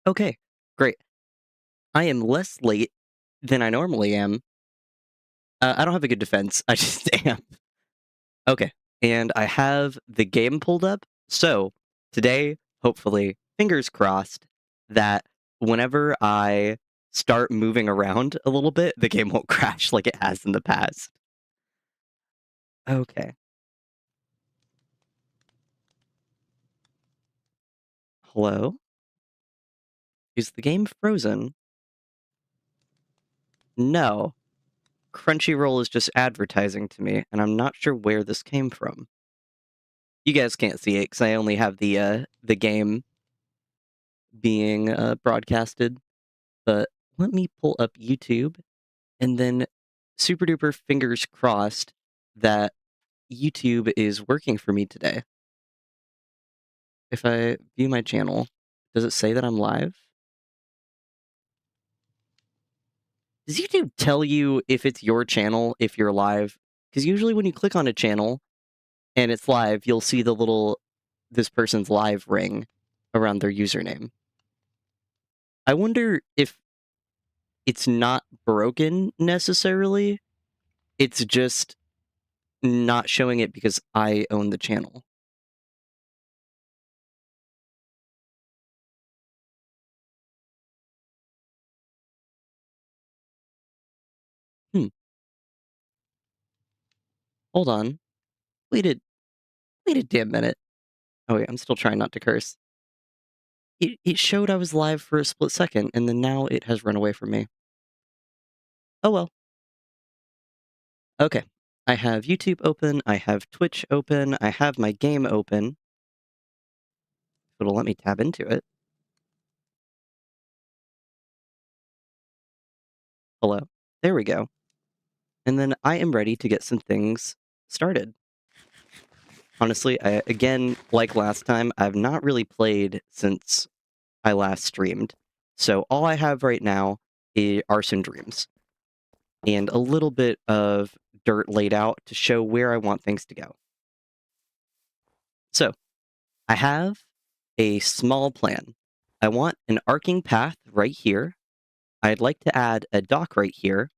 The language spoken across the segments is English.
Okay, great. I am less late than I normally am. I don't have a good defense. I just am. Okay, and I have the game pulled up. So today, hopefully, fingers crossed, that whenever I start moving around a little bit, the game won't crash like it has in the past. Okay. Hello? Is the game frozen? No. Crunchyroll is just advertising to me, and I'm not sure where this came from. You guys can't see it because I only have the game being broadcasted. But let me pull up YouTube, and then super duper fingers crossed that YouTube is working for me today. If I view my channel, does it say that I'm live? Does YouTube tell you if it's your channel, if you're live? Because usually when you click on a channel and it's live, you'll see the little, this person's live ring around their username. I wonder if it's not broken necessarily. It's just not showing it because I own the channel. Hmm. Hold on. Wait a wait a damn minute. Oh wait, I'm still trying not to curse. It showed I was live for a split second, and then now it has run away from me. Oh well. Okay. I have YouTube open, I have Twitch open, I have my game open. It'll let me tab into it. Hello. There we go. And then I am ready to get some things started. Honestly, again, like last time, I've not really played since I last streamed. So all I have right now are some dreams and a little bit of dirt laid out to show where I want things to go. So I have a small plan. I want an arcing path right here. I'd like to add a dock right here.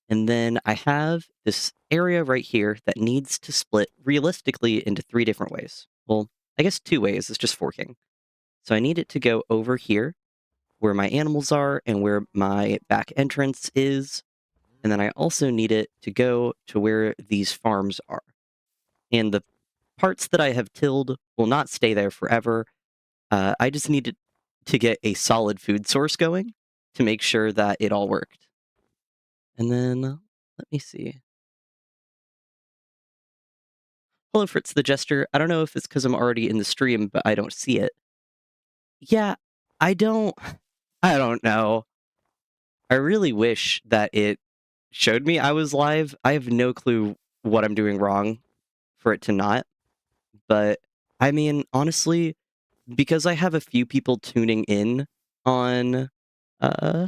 And then I have this area right here that needs to split realistically into 3 different ways. Well, I guess 2 ways, it's just forking. So I need it to go over here, where my animals are and where my back entrance is. And then I also need it to go to where these farms are. And the parts that I have tilled will not stay there forever. I just needed to get a solid food source going to make sure that it all worked. And then, let me see. Hello, Fritz the Jester. I don't know if it's because I'm already in the stream, but I don't see it. Yeah, I don't know. I really wish that it showed me I was live. I have no clue what I'm doing wrong for it to not. But, I mean, honestly, because I have a few people tuning in on, uh...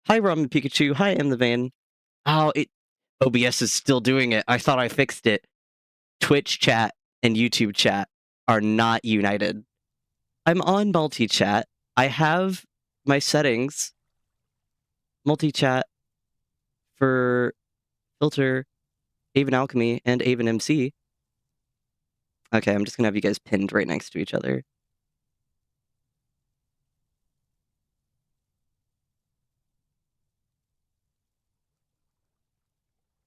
Hi, Ramen Pikachu. Hi, M the Van. Oh, OBS is still doing it. I thought I fixed it. Twitch chat and YouTube chat are not united. I'm on multi-chat. I have my settings. Multi-chat for Filter, Aven Alchemy, and Aven MC. Okay, I'm just gonna have you guys pinned right next to each other.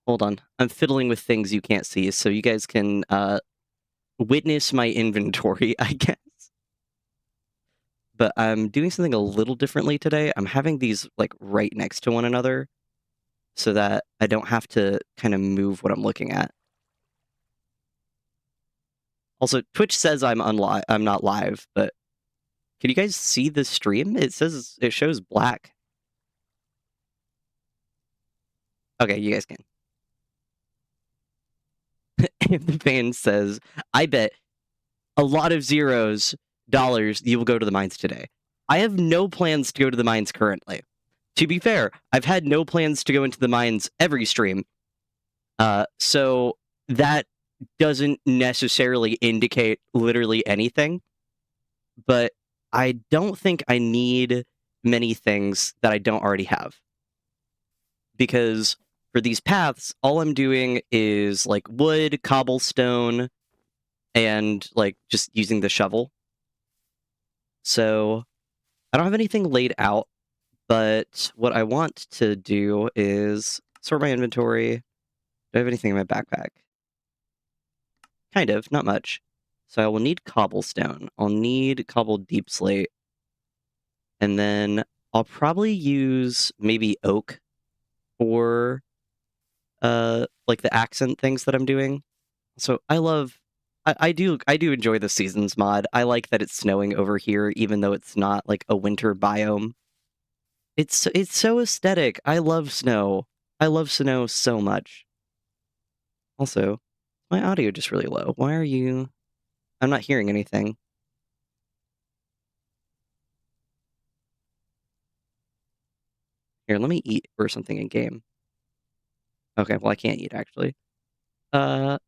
Hold on. I'm fiddling with things you can't see, so you guys can witness my inventory, I guess. But I'm doing something a little differently today. I'm having these, like, right next to one another so that I don't have to kind of move what I'm looking at. Also, Twitch says I'm not live, but can you guys see the stream? It shows black. Okay, you guys can. And the fan says, I bet a lot of dollars you will go to the mines today. I have no plans to go to the mines currently. To be fair, I've had no plans to go into the mines every stream. So that doesn't necessarily indicate literally anything. But I don't think I need many things that I don't already have. Because for these paths, all I'm doing is like wood, cobblestone, and like just using the shovel. So I don't have anything laid out, but what I want to do is sort my inventory. Do I have anything in my backpack? Kind of, not much. So I will need cobblestone. I'll need cobbled deep slate. And then I'll probably use maybe oak for like the accent things that I'm doing. So I do enjoy the seasons mod. I like that it's snowing over here, even though it's not like a winter biome. It's so aesthetic. I love snow. I love snow so much. Also, my audio just really low. Why are you? I'm not hearing anything. Here, let me eat or something in game. Okay, well I can't eat actually. Okay,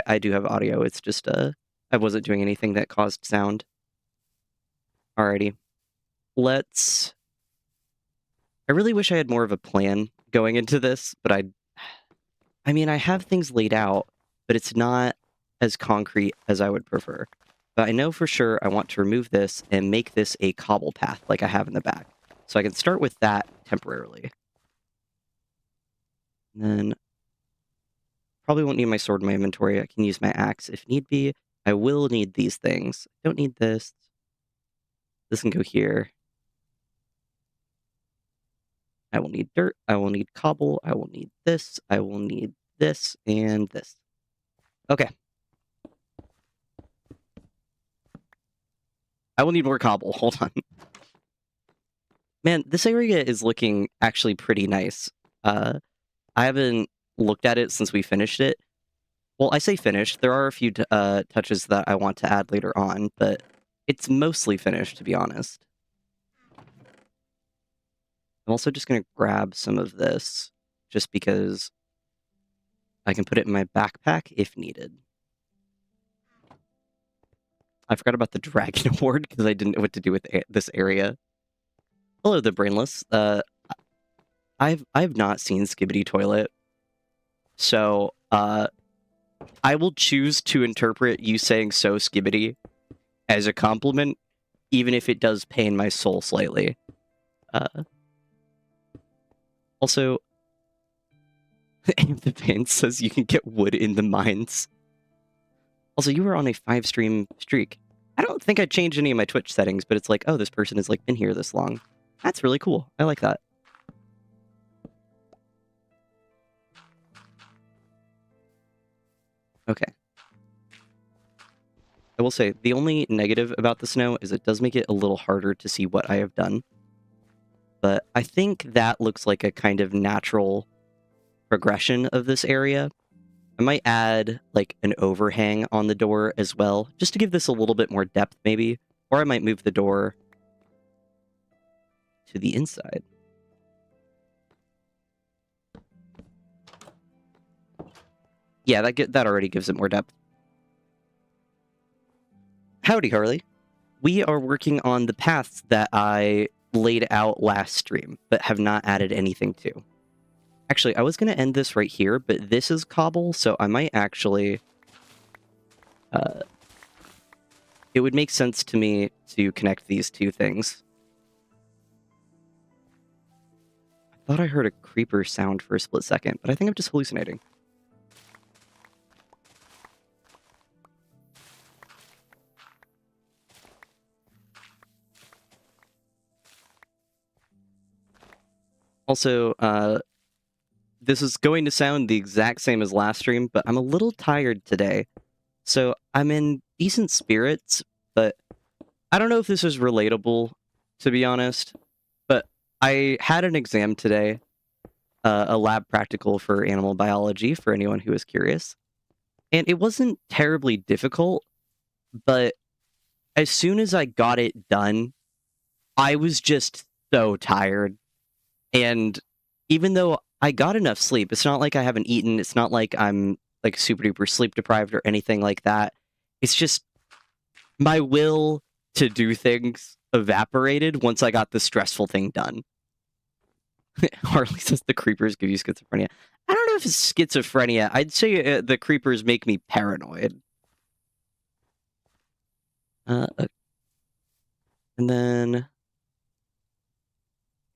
I do have audio. It's just I wasn't doing anything that caused sound. Alrighty. I really wish I had more of a plan going into this, but I mean, I have things laid out, but it's not as concrete as I would prefer. But I know for sure I want to remove this and make this a cobble path like I have in the back. So I can start with that temporarily. And then probably won't need my sword in my inventory. I can use my axe if need be. I will need these things. I don't need this. This can go here. I will need dirt. I will need cobble. I will need this. I will need this and this. Okay. I will need more cobble. Hold on. Man, this area is looking actually pretty nice. I haven't looked at it since we finished it. Well, I say finished. There are a few touches that I want to add later on, but it's mostly finished, to be honest. I'm also just going to grab some of this, just because I can put it in my backpack if needed. I forgot about the Dragon Award because I didn't know what to do with this area. Hello, the Brainless. I've not seen Skibidi Toilet, so I will choose to interpret you saying "so Skibidi" as a compliment, even if it does pain my soul slightly. Also, Aim the Pain says you can get wood in the mines. Also, you were on a 5-stream streak. I don't think I changed any of my Twitch settings, but it's like, oh, this person has like been here this long. That's really cool. I like that. Okay. I will say, the only negative about the snow is it does make it a little harder to see what I have done. But I think that looks like a kind of natural progression of this area. I might add like an overhang on the door as well, just to give this a little bit more depth maybe. Or I might move the door to the inside. Yeah, that already gives it more depth. Howdy, Harley. We are working on the paths that I laid out last stream, but have not added anything to. Actually, I was going to end this right here, but this is cobble, so I might actually... it would make sense to me to connect these two things. I thought I heard a creeper sound for a split second, but I think I'm just hallucinating. Also, this is going to sound the exact same as last stream, but I'm a little tired today. So I'm in decent spirits, but I don't know if this is relatable, to be honest. But I had an exam today, a lab practical for animal biology, for anyone who is curious. And it wasn't terribly difficult, but as soon as I got it done, I was just so tired. And even though I got enough sleep, it's not like I haven't eaten, it's not like I'm like super duper sleep deprived or anything like that. it's just my will to do things evaporated once I got the stressful thing done. Harley says the creepers give you schizophrenia. I don't know if it's schizophrenia. I'd say the creepers make me paranoid. And then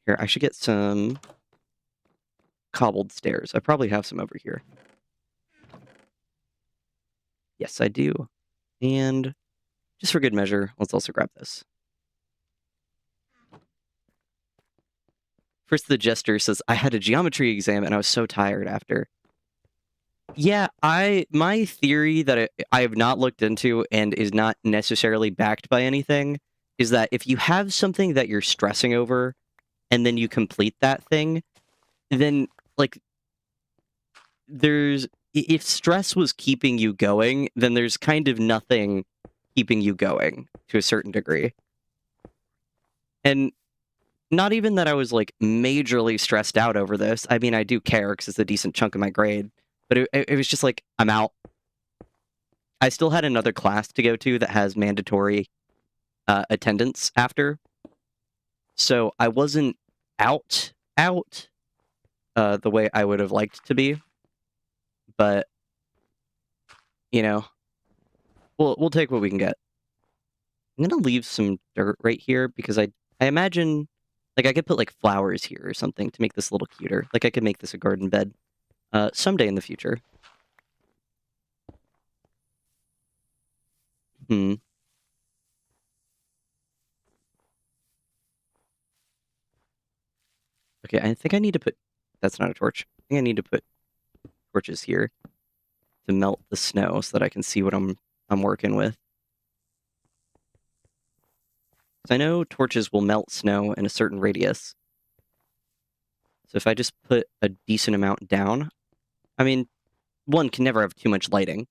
here, I should get some cobbled stairs. I probably have some over here. Yes, I do. And just for good measure, let's also grab this. First, the Jester says, I had a geometry exam and I was so tired after. Yeah, my theory that I have not looked into and is not necessarily backed by anything is that if you have something that you're stressing over and then you complete that thing, then, like, if stress was keeping you going, then there's kind of nothing keeping you going to a certain degree. And not even that I was, like, majorly stressed out over this. I mean, I do care because it's a decent chunk of my grade. But it was just like, I'm out. I still had another class to go to that has mandatory attendance after. So I wasn't out the way I would have liked to be. But, you know, we'll take what we can get. I'm going to leave some dirt right here because I imagine, like, I could put, like, flowers here or something to make this a little cuter. Like, I could make this a garden bed someday in the future. Okay, I think I need to put... That's not a torch. I think I need to put torches here to melt the snow so that I can see what I'm working with. So I know torches will melt snow in a certain radius. So if I just put a decent amount down... I mean, one can never have too much lighting.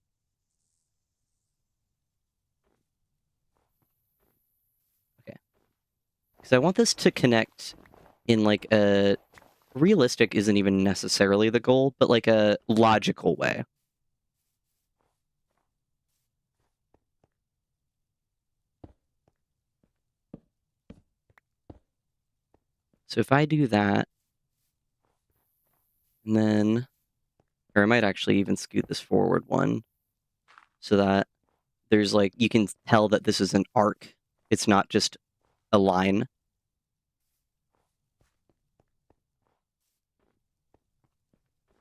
Okay. Because I want this to connect in, like, a... Realistic isn't even necessarily the goal, but, like, a logical way. So if I do that, and then... Or I might actually even scoot this forward one, so that there's, like, you can tell that this is an arc. It's not just a line.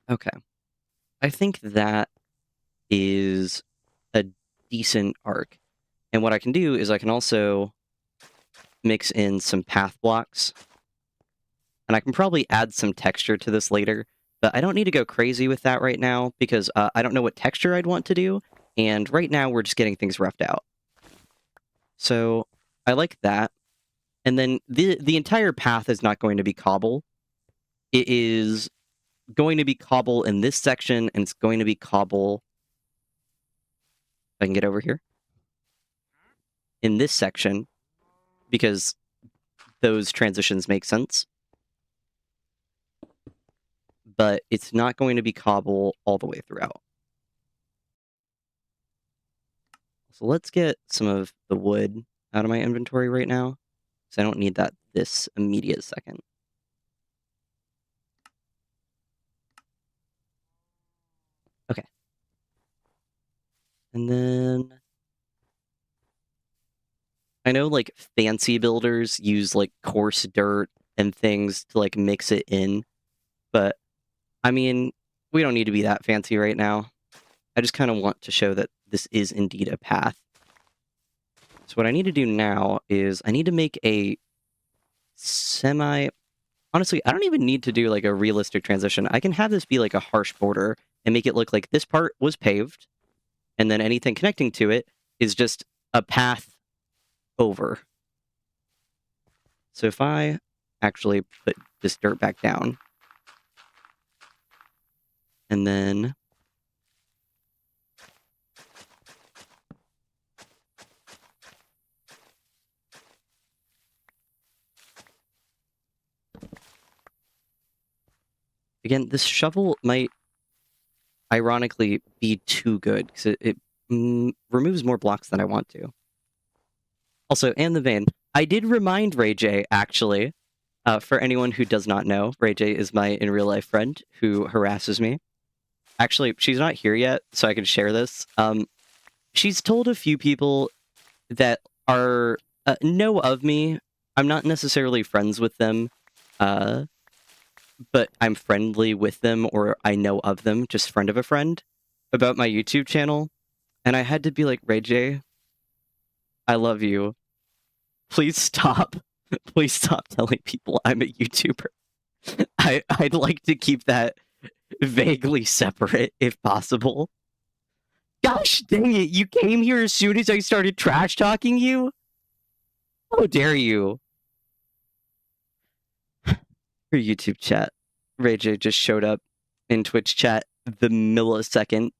Okay. I think that is a decent arc. And what I can do is I can also mix in some path blocks. And I can probably add some texture to this later, but I don't need to go crazy with that right now because I don't know what texture I'd want to do. And right now we're just getting things roughed out. So I like that. And then the entire path is not going to be cobble. It is going to be cobble in this section, and it's going to be cobble... If I can get over here. In this section, because those transitions make sense. But it's not going to be cobble all the way throughout. So let's get some of the wood out of my inventory right now, because I don't need that this immediate second. Okay. And then... I know, like, fancy builders use, like, coarse dirt and things to, like, mix it in. But, I mean, we don't need to be that fancy right now. I just kind of want to show that this is indeed a path. So what I need to do now is I need to make a semi... Honestly, I don't even need to do, like, a realistic transition. I can have this be, like, a harsh border and make it look like this part was paved, and then anything connecting to it is just a path over. So if I actually put this dirt back down, and then again, this shovel might ironically be too good because it removes more blocks than I want to. Also, and the vein. I did remind Ray J, actually, for anyone who does not know, Ray J is my in real life friend who harasses me. Actually, she's not here yet, so I can share this. She's told a few people that are know of me. I'm not necessarily friends with them, but I'm friendly with them, or I know of them, just friend of a friend, about my YouTube channel. And I had to be like, Ray J, I love you. Please stop. Please stop telling people I'm a YouTuber. I'd like to keep that vaguely separate if possible. Gosh dang it, you came here as soon as I started trash talking you? How dare you? Her YouTube chat. Ray J just showed up in Twitch chat the millisecond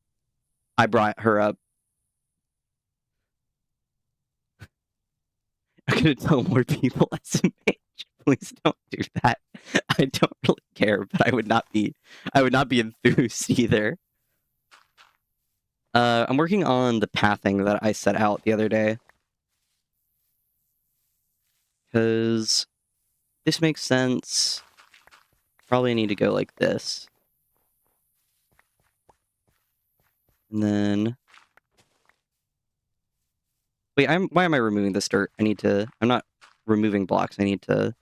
I brought her up. I'm gonna tell more people SMH. Please don't do that. I don't really care, but I would not be enthused either. I'm working on the pathing that I set out the other day. Because this makes sense. Probably need to go like this. And then... Wait, why am I removing this dirt? I'm not removing blocks, I need to...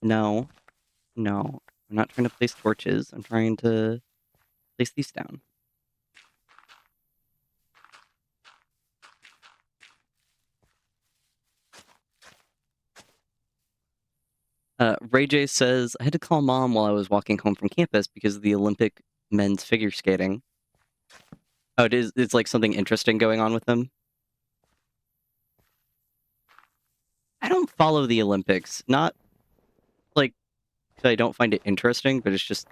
No. No. I'm not trying to place torches. I'm trying to place these down. Ray J says, I had to call mom while I was walking home from campus because of the Olympic men's figure skating. Oh, it's like something interesting going on with them? I don't follow the Olympics. Not, like, because I don't find it interesting, but it's just,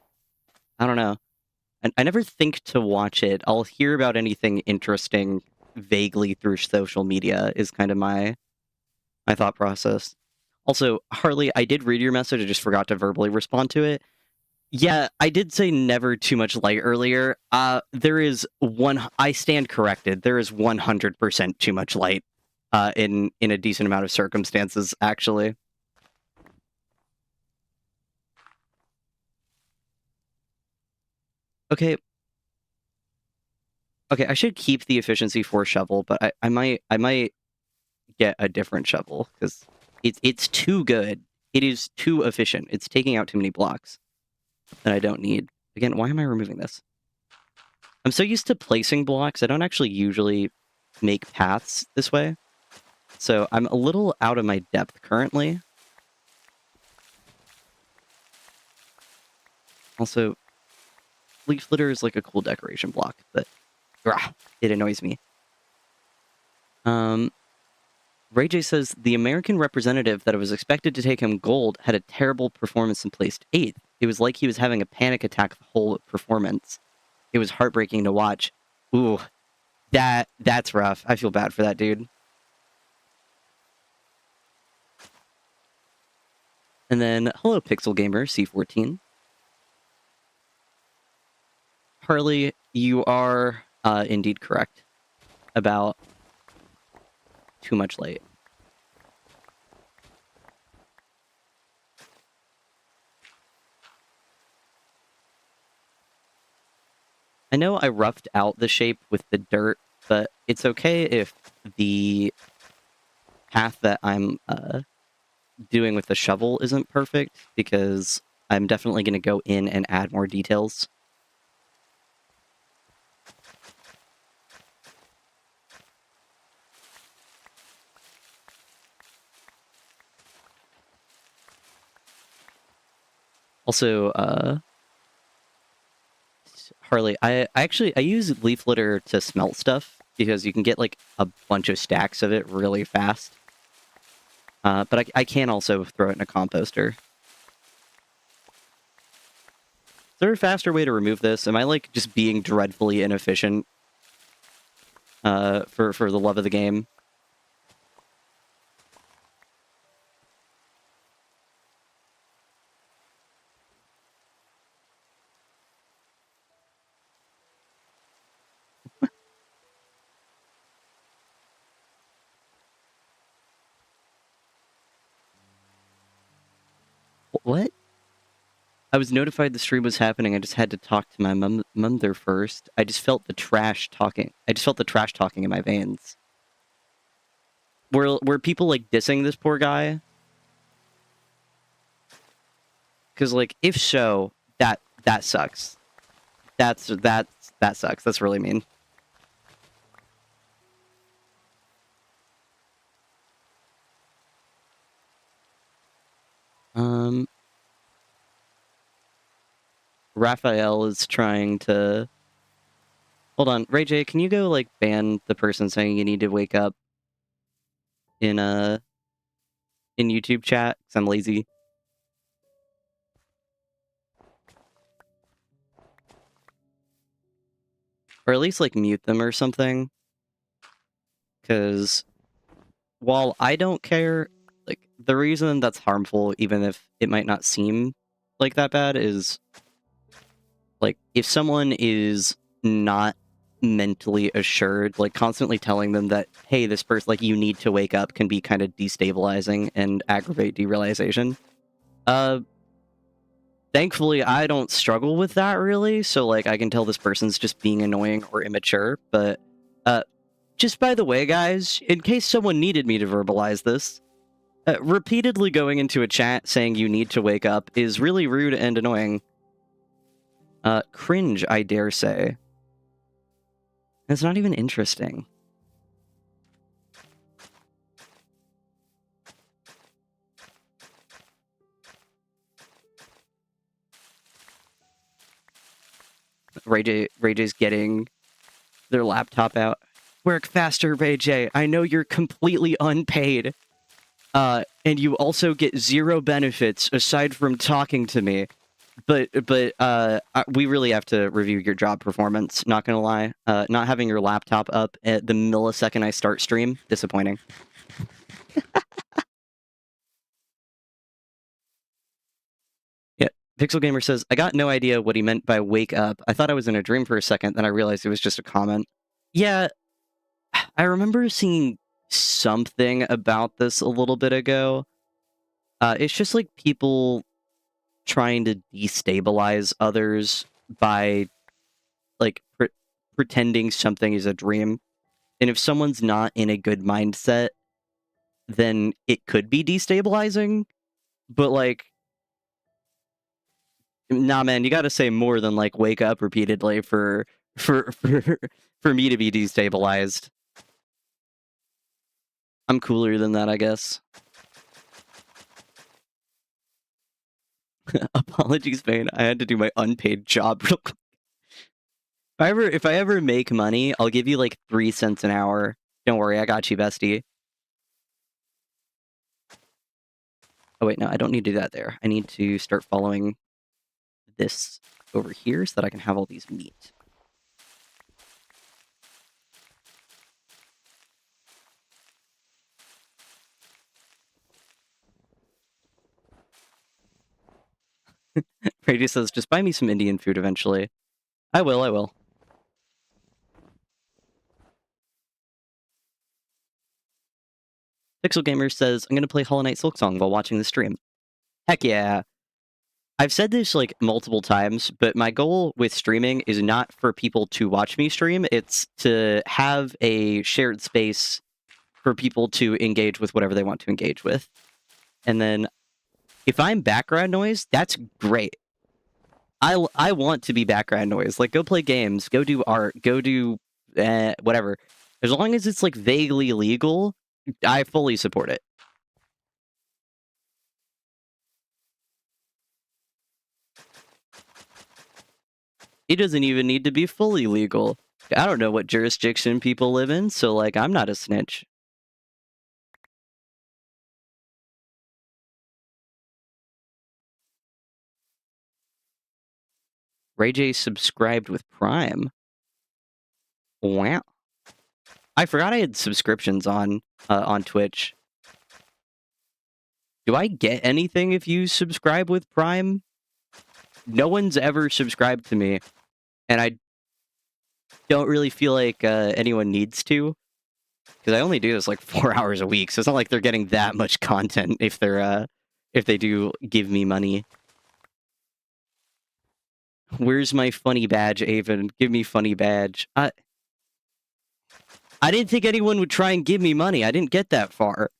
I don't know. I never think to watch it. I'll hear about anything interesting vaguely through social media is kind of my thought process. Also, Harley, I did read your message. I just forgot to verbally respond to it. Yeah, I did say never too much light earlier. There is I stand corrected. There is 100% too much light in a decent amount of circumstances, actually. Okay. Okay, I should keep the efficiency 4 shovel, but I might get a different shovel because it's too good. It is too efficient. It's taking out too many blocks that I don't need. Again, why am I removing this? I'm so used to placing blocks, I don't actually usually make paths this way. So I'm a little out of my depth currently. Also, leaf litter is like a cool decoration block, but it annoys me. Ray J says, the American representative that was expected to take him gold had a terrible performance and placed 8th. It was like he was having a panic attack the whole performance. It was heartbreaking to watch. Ooh, that's rough. I feel bad for that dude. And then, hello, Pixel Gamer C14. Harley, you are indeed correct about too much light. I know I roughed out the shape with the dirt, but it's okay if the path that I'm doing with the shovel isn't perfect, because I'm definitely going to go in and add more details. Also, Harley, I use leaf litter to smelt stuff, because you can get like a bunch of stacks of it really fast. But I can also throw it in a composter. there a faster way to remove this? Am I, like, just being dreadfully inefficient? For the love of the game? What? I was notified the stream was happening. I just had to talk to my mother first. I just felt the trash talking. I just felt the trash talking in my veins. Were people, like, dissing this poor guy? Because, like, if so, that sucks. That sucks. That's really mean. Raphael is trying to... Hold on, Ray J, can you go, like, ban the person saying you need to wake up in YouTube chat? Because I'm lazy. Or at least, like, mute them or something. Because while I don't care, like, the reason that's harmful, even if it might not seem like that bad, is, like, if someone is not mentally assured, like, constantly telling them that, hey, this person, like, you need to wake up, can be kind of destabilizing and aggravate derealization. Thankfully, I don't struggle with that, really, so, like, I can tell this person's just being annoying or immature, but, just by the way, guys, in case someone needed me to verbalize this, repeatedly going into a chat saying you need to wake up is really rude and annoying. Cringe, I dare say. It's not even interesting. Ray J's getting their laptop out. Work faster, Ray J. I know you're completely unpaid. And you also get 0 benefits aside from talking to me. But we really have to review your job performance, not gonna lie. Not having your laptop up at the millisecond I start stream, disappointing. Yeah, Pixel Gamer says, I got no idea what he meant by wake up. I thought I was in a dream for a second, then I realized it was just a comment. Yeah, I remember seeing something about this a little bit ago. It's just like people trying to destabilize others by, like, pretending something is a dream. And if someone's not in a good mindset, then it could be destabilizing. But, like, nah, man, you gotta say more than, like, wake up repeatedly for me to be destabilized. I'm cooler than that, I guess. Apologies, Vane. I had to do my unpaid job real quick. If I ever make money, I'll give you, like, 3 cents an hour. Don't worry, I got you, bestie. Oh, wait, no, I don't need to do that there. I need to start following this over here so that I can have all these meat. Brady says, just buy me some Indian food eventually. I will. Pixel Gamer says, I'm going to play Hollow Knight Silksong while watching the stream. Heck yeah. I've said this, like, multiple times, but my goal with streaming is not for people to watch me stream. It's to have a shared space for people to engage with whatever they want to engage with. And then if I'm background noise, that's great. I want to be background noise. Like, go play games, go do art, go do whatever. As long as it's, like, vaguely legal, I fully support it. It doesn't even need to be fully legal. I don't know what jurisdiction people live in, so, like, I'm not a snitch. Ray J subscribed with Prime. Wow. I forgot I had subscriptions on Twitch. Do I get anything if you subscribe with Prime? No one's ever subscribed to me, and I don't really feel like anyone needs to, because I only do this like 4 hours a week, so it's not like they're getting that much content if they do give me money. Where's my funny badge, Avon? Give me funny badge. I didn't think anyone would try and give me money. I didn't get that far.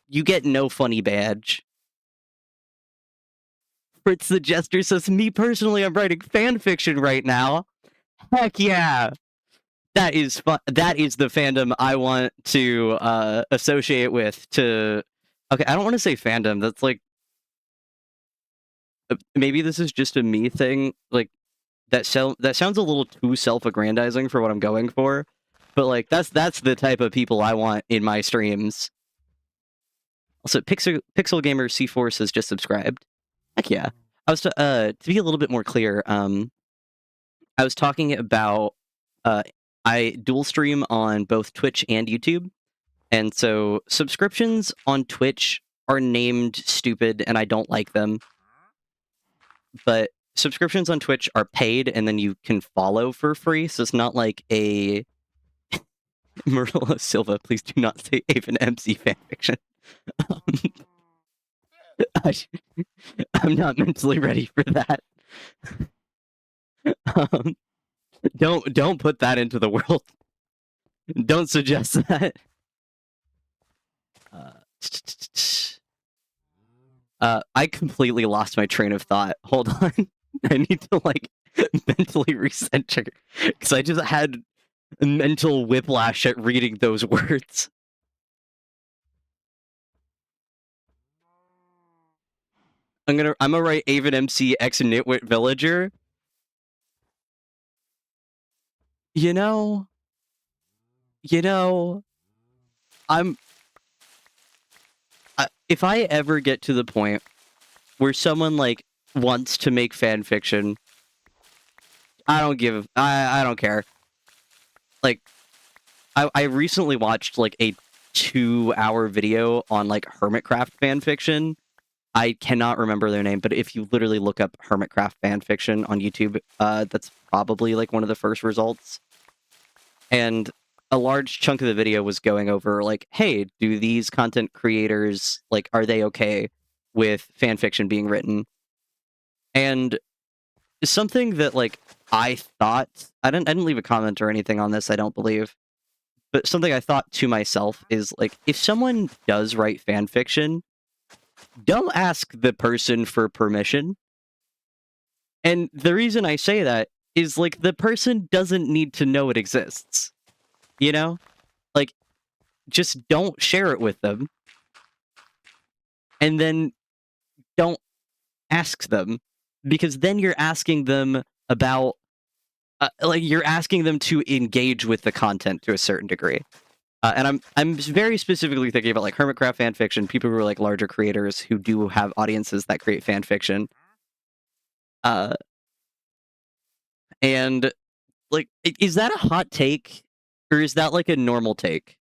You get no funny badge. Fritz the Jester says, me personally, I'm writing fan fiction right now. Heck yeah. That is fun. That is the fandom I want to associate with. Okay, I don't want to say fandom. That's like, maybe this is just a me thing. Like, that sounds a little too self-aggrandizing for what I'm going for. But like, that's the type of people I want in my streams. Also, Pixel Gamer C4 says just subscribed. Heck yeah. I was to be a little bit more clear. I was talking about I dual stream on both Twitch and YouTube, and so subscriptions on Twitch are named stupid, and I don't like them. But subscriptions on Twitch are paid, and then you can follow for free. So it's not like a Myrtle Silva. Please do not say Avon MC fanfiction. I'm not mentally ready for that. Don't put that into the world. Don't suggest that. I completely lost my train of thought. Hold on. I need to like mentally recenter because I just had mental whiplash at reading those words. I'm gonna write Avon MC X Nitwit Villager. You know, if I ever get to the point where someone like wants to make fan fiction, I don't care. Like, I recently watched like a 2-hour video on like Hermitcraft fan fiction. I cannot remember their name, but if you literally look up Hermitcraft fanfiction on YouTube, that's probably like one of the first results. And a large chunk of the video was going over like, hey, do these content creators, like, are they okay with fanfiction being written? And something that like I thought, I didn't leave a comment or anything on this, I don't believe. But something I thought to myself is like, if someone does write fanfiction, don't ask the person for permission. And the reason I say that is like the person doesn't need to know it exists. You know? Like, just don't share it with them. And then don't ask them. Because then you're asking them about like you're asking them to engage with the content to a certain degree. And I'm very specifically thinking about like Hermitcraft fanfiction, people who are like larger creators who do have audiences that create fanfiction. And like, is that a hot take, or is that like a normal take?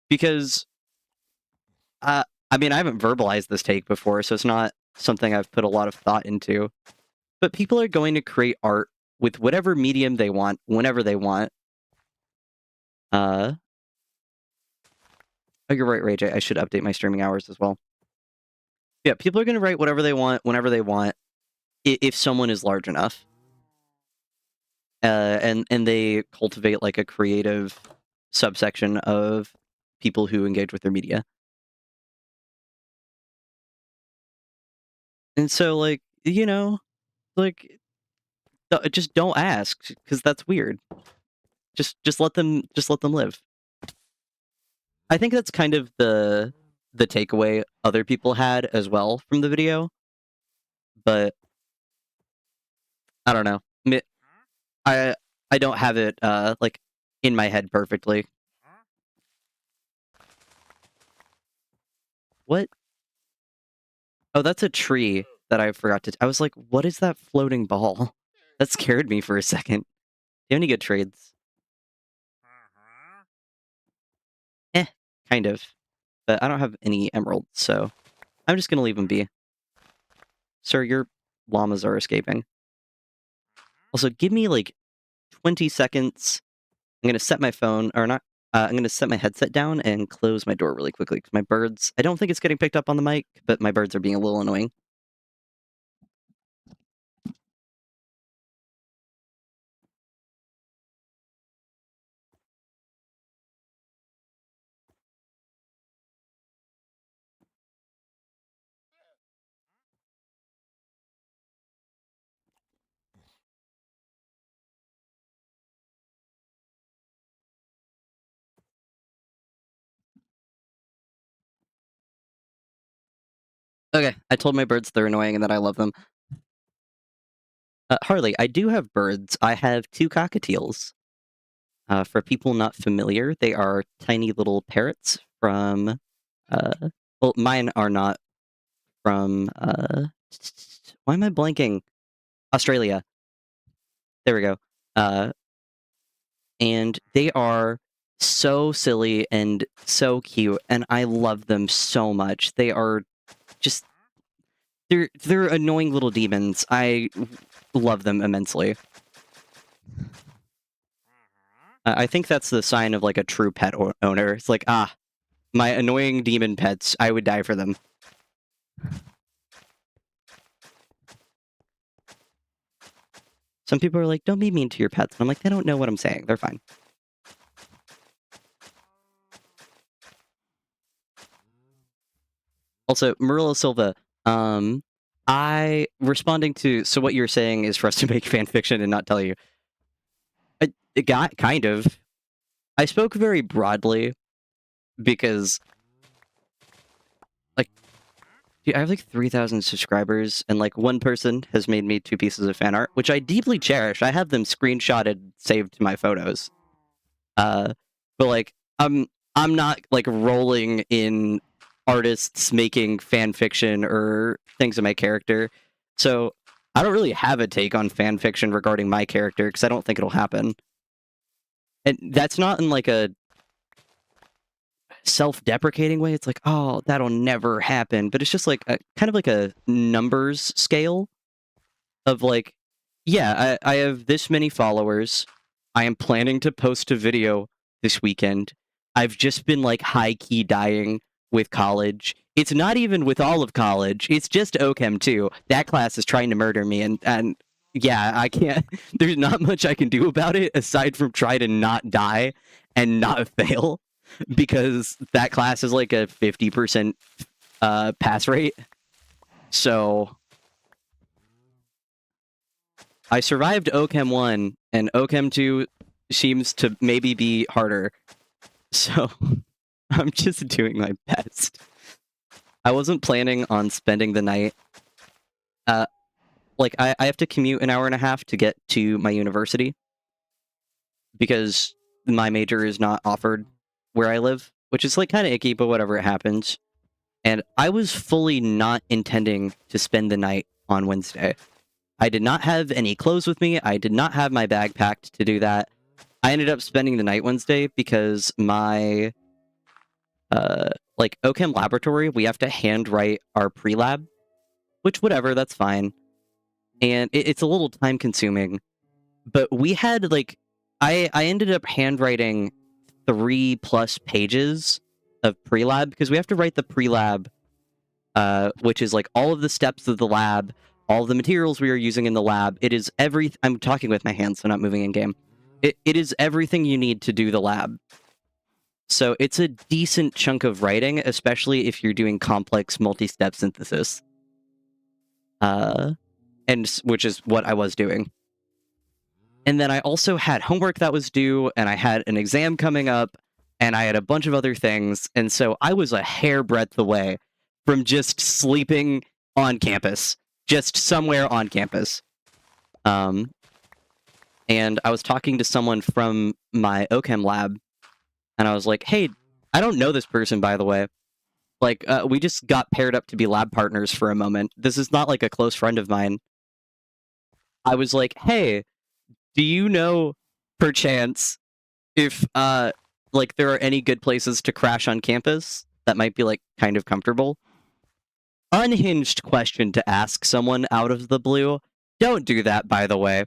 Because, I mean, I haven't verbalized this take before, so it's not something I've put a lot of thought into. But people are going to create art with whatever medium they want, whenever they want. Oh, you're right, Ray J. I should update my streaming hours as well. Yeah, people are going to write whatever they want, whenever they want, if someone is large enough. And they cultivate like a creative subsection of people who engage with their media. And so, like, you know, like, just don't ask, because that's weird. Just let them live. I think that's kind of the takeaway other people had as well from the video. But I don't know. I don't have it like in my head perfectly. What? Oh, that's a tree. that I forgot to... I was like, what is that floating ball? That scared me for a second. Do you have any good trades? Kind of. But I don't have any emeralds, so I'm just gonna leave them be. Sir, your llamas are escaping. Also, give me like 20 seconds. I'm gonna set my phone, or not, I'm gonna set my headset down and close my door really quickly, because my birds... I don't think it's getting picked up on the mic, but my birds are being a little annoying. Okay, I told my birds they're annoying and that I love them. Harley, I do have birds. I have 2 cockatiels. For people not familiar, they are tiny little parrots from... well, mine are not from... why am I blanking? Australia. There we go. And they are so silly and so cute, and I love them so much. They are just... They're annoying little demons. I love them immensely. I think that's the sign of, like, a true pet owner. It's like, my annoying demon pets, I would die for them. Some people are like, don't be mean to your pets. And I'm like, they don't know what I'm saying. They're fine. Also, Marilla Silva, responding to... So what you're saying is for us to make fan fiction and not tell you. It got kind of. I spoke very broadly because, like, dude, I have like 3,000 subscribers, and like one person has made me 2 pieces of fan art, which I deeply cherish. I have them screenshotted, saved to my photos. But like, I'm not like rolling in artists making fan fiction or things of my character, so I don't really have a take on fan fiction regarding my character because I don't think it'll happen. And that's not in like a self-deprecating way. It's like, oh, that'll never happen. But it's just like a kind of like a numbers scale of like, yeah, I have this many followers. I am planning to post a video this weekend. I've just been like high-key dying with college. It's not even with all of college. It's just OChem 2. That class is trying to murder me, and yeah, I can't... There's not much I can do about it aside from try to not die and not fail, because that class is like a 50% pass rate. So I survived OChem 1, and OChem 2 seems to maybe be harder. So I'm just doing my best. I wasn't planning on spending the night. Like, I have to commute an hour and a half to get to my university because my major is not offered where I live, which is, like, kind of icky, but whatever, it happens. And I was fully not intending to spend the night on Wednesday. I did not have any clothes with me. I did not have my bag packed to do that. I ended up spending the night Wednesday because my, like, OChem laboratory, we have to handwrite our pre-lab, which, whatever, that's fine. And it's a little time-consuming. But we had, like... I ended up handwriting 3+ pages of pre-lab, because we have to write the pre-lab, which is, like, all of the steps of the lab, all of the materials we are using in the lab. It is I'm talking with my hands, so not moving in-game. It is everything you need to do the lab. So it's a decent chunk of writing, especially if you're doing complex multi-step synthesis. And which is what I was doing. And then I also had homework that was due, and I had an exam coming up, and I had a bunch of other things, and so I was a hairbreadth away from just sleeping on campus. Just somewhere on campus. And I was talking to someone from my OChem lab, and I was like, hey, I don't know this person, by the way, Like, we just got paired up to be lab partners for a moment. This is not like a close friend of mine. I was like, hey, do you know, perchance, if, like, there are any good places to crash on campus that might be, like, kind of comfortable? Unhinged question to ask someone out of the blue. Don't do that, by the way.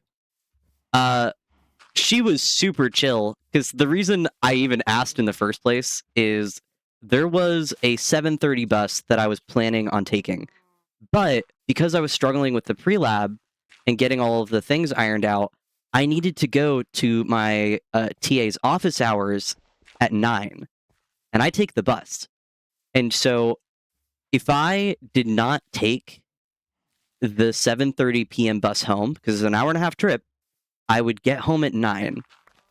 She was super chill, because the reason I even asked in the first place is there was a 7:30 bus that I was planning on taking. But because I was struggling with the pre-lab and getting all of the things ironed out, I needed to go to my TA's office hours at 9, and I take the bus. And so if I did not take the 7:30 p.m. bus home, because it's an hour and a half trip, I would get home at 9.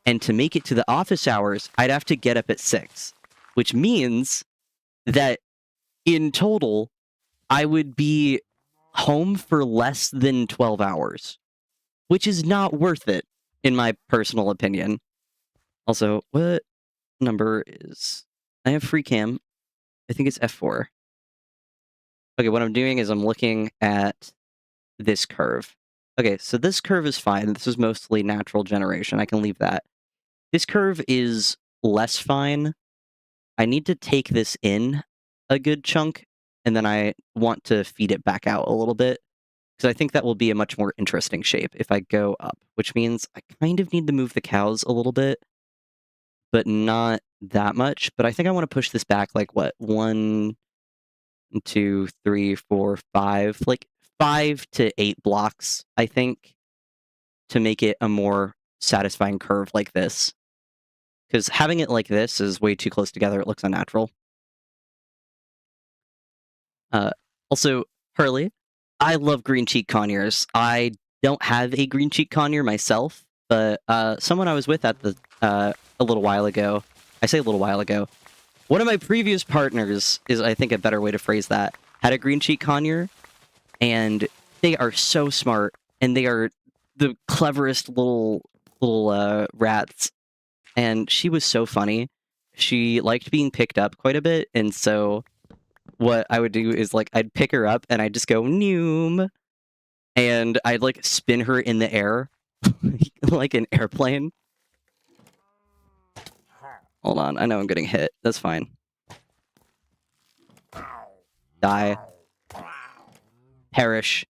And to make it to the office hours, I'd have to get up at 6, which means that in total, I would be home for less than 12 hours, which is not worth it, in my personal opinion. Also, what number is... I have free cam. I think it's F4. Okay, what I'm doing is I'm looking at this curve. Okay, so this curve is fine. This is mostly natural generation. I can leave that. This curve is less fine. I need to take this in a good chunk, and then I want to feed it back out a little bit, because I think that will be a much more interesting shape if I go up, which means I kind of need to move the cows a little bit, but not that much. But I think I want to push this back, like, what, 1, 2, 3, 4, 5, like 5 to 8 blocks, I think, to make it a more satisfying curve like this. Because having it like this is way too close together. It looks unnatural. Also, Hurley, I love green cheek conures. I don't have a green cheek conure myself, but someone I was with at the a little while ago, I say a little while ago, one of my previous partners is, I think, a better way to phrase that, had a green cheek conure, and they are so smart, and they are the cleverest little rats. And she was so funny. She liked being picked up quite a bit, and so what I would do is, like, I'd pick her up and I'd just go noom, and I'd, like, spin her in the air like an airplane. Hold on, I know I'm getting hit. That's fine. Die. Perish.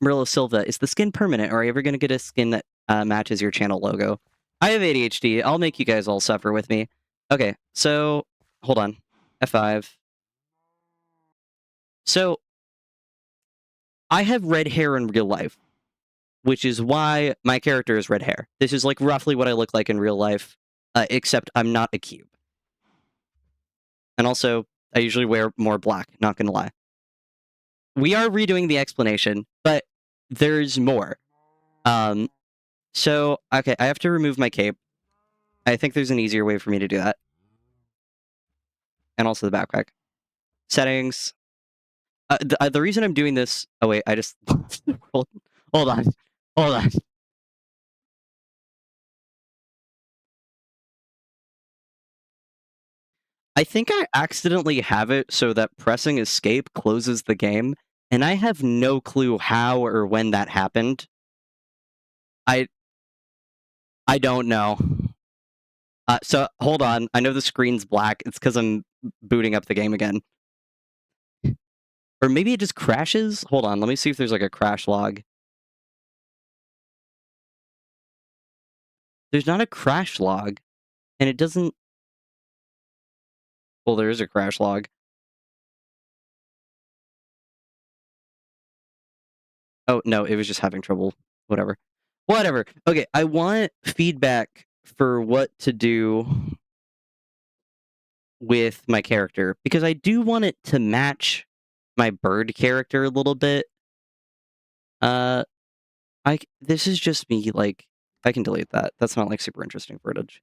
Murillo Silva, is the skin permanent, or are you ever going to get a skin that matches your channel logo? I have ADHD. I'll make you guys all suffer with me. Okay, so... hold on. F5. So... I have red hair in real life, which is why my character is red hair. This is, like, roughly what I look like in real life, except I'm not a cube. And also, I usually wear more black, not gonna lie. We are redoing the explanation, but there's more. So, okay, I have to remove my cape. I think there's an easier way for me to do that. And also the backpack. Settings. The reason I'm doing this... oh, wait, I just... hold on. Hold on. I think I accidentally have it so that pressing escape closes the game, and I have no clue how or when that happened. I don't know. So, hold on. I know the screen's black. It's because I'm booting up the game again. Or maybe it just crashes? Hold on, let me see if there's, like, a crash log. There's not a crash log, and it doesn't... well, there is a crash log. Oh, no, it was just having trouble. Whatever. Whatever. Okay, I want feedback for what to do with my character, because I do want it to match my bird character a little bit. This is just me, like... I can delete that. That's not, like, super interesting footage.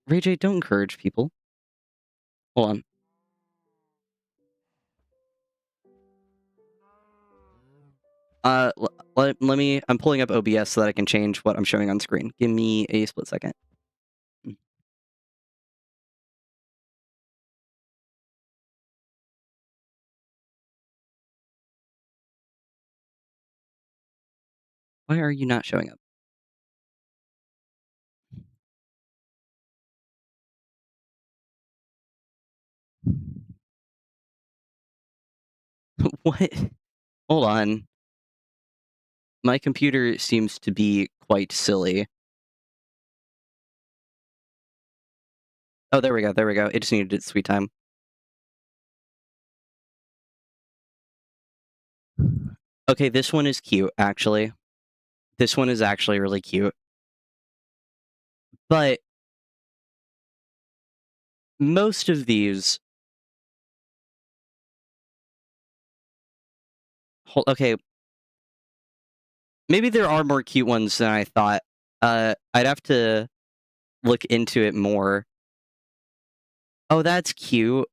Ray J, don't encourage people. Hold on. Let me. I'm pulling up OBS so that I can change what I'm showing on screen. Give me a split second. Why are you not showing up? What? Hold on. My computer seems to be quite silly. Oh, there we go. There we go. It just needed its sweet time. Okay, this one is cute, actually. This one is actually really cute. But most of these... Okay. Maybe there are more cute ones than I thought. I'd have to look into it more. Oh, that's cute.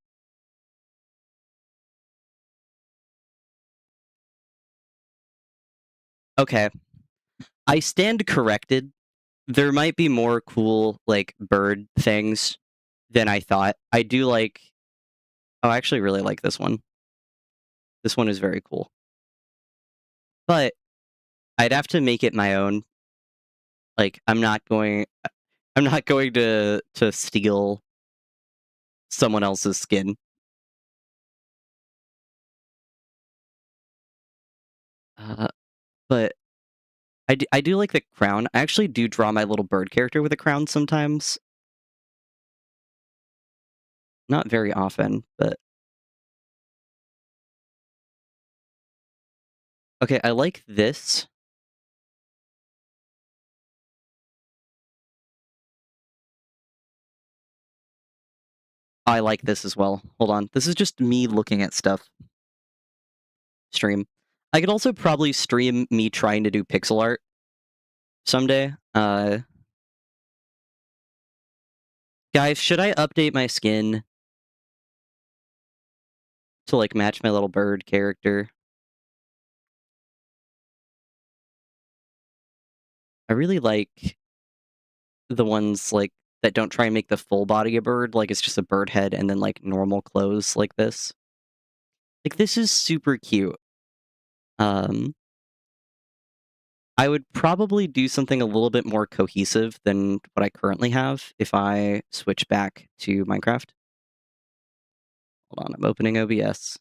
Okay. I stand corrected. There might be more cool, like, bird things than I thought. I do like... Oh, I actually really like this one. This one is very cool. But I'd have to make it my own. Like, I'm not going to steal someone else's skin. But I do like the crown. I actually do draw my little bird character with a crown sometimes. Not very often, but... Okay, I like this. I like this as well. Hold on. This is just me looking at stuff. Stream. I could also probably stream me trying to do pixel art someday. Guys, should I update my skin to, like, match my little bird character? I really like the ones, like, that don't try and make the full body a bird, like, it's just a bird head and then, like, normal clothes like this. Like, this is super cute. I would probably do something a little bit more cohesive than what I currently have if I switch back to Minecraft. Hold on, I'm opening OBS.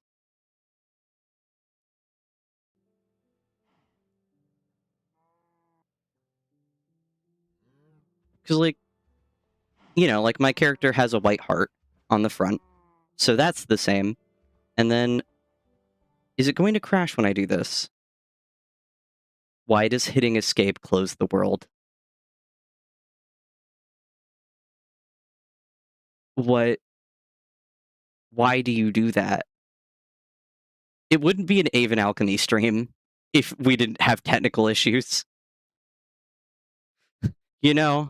Because, like, you know, like, my character has a white heart on the front, so that's the same. And then, is it going to crash when I do this? Why does hitting escape close the world? What? Why do you do that? It wouldn't be an Aven Alchemy stream if we didn't have technical issues. You know?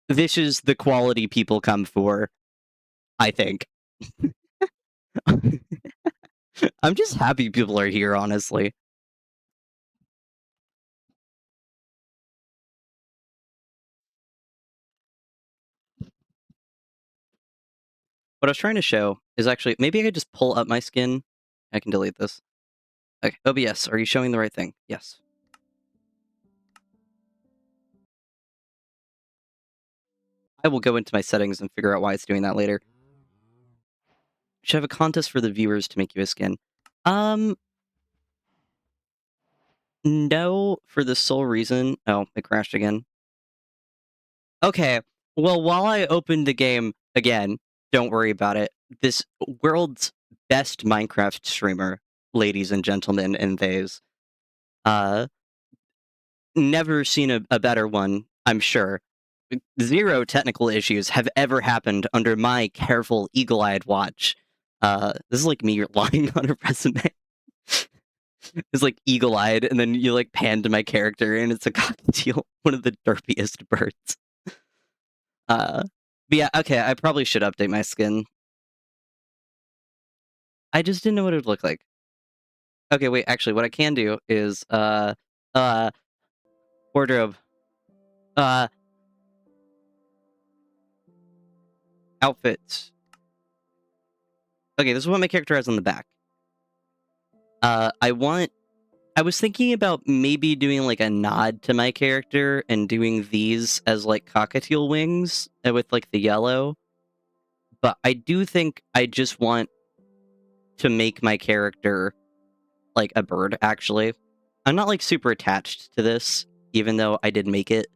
This is the quality people come for, I think. I'm just happy people are here, honestly. What I was trying to show is actually... Maybe I could just pull up my skin. I can delete this. Okay, OBS, are you showing the right thing? Yes. I will go into my settings and figure out why it's doing that later. Should have a contest for the viewers to make you a skin. No, for the sole reason... Oh, it crashed again. Okay, well, while I open the game again, don't worry about it. This world's best Minecraft streamer, ladies and gentlemen and theys, never seen a better one, I'm sure. Zero technical issues have ever happened under my careful, eagle-eyed watch. This is like me lying on a resume. It's like eagle-eyed, and then you, like, pan to my character, and it's a cockatiel, one of the derpiest birds. But yeah, okay, I probably should update my skin. I just didn't know what it would look like. Okay, wait, actually, what I can do is, wardrobe. Outfits. Okay, this is what my character has on the back. I was thinking about maybe doing, like, a nod to my character and doing these as, like, cockatiel wings with, like, the yellow. But I do think I just want to make my character like a bird, actually. I'm not, like, super attached to this, even though I did make it.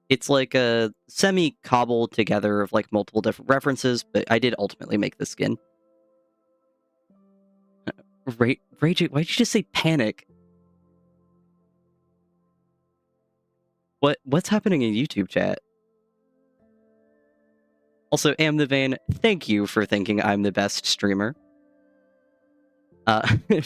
It's like a semi-cobbled together of, like, multiple different references, but I did ultimately make the skin. Rage, why'd you just say panic? What's happening in YouTube chat? Also, Am the Vane, thank you for thinking I'm the best streamer.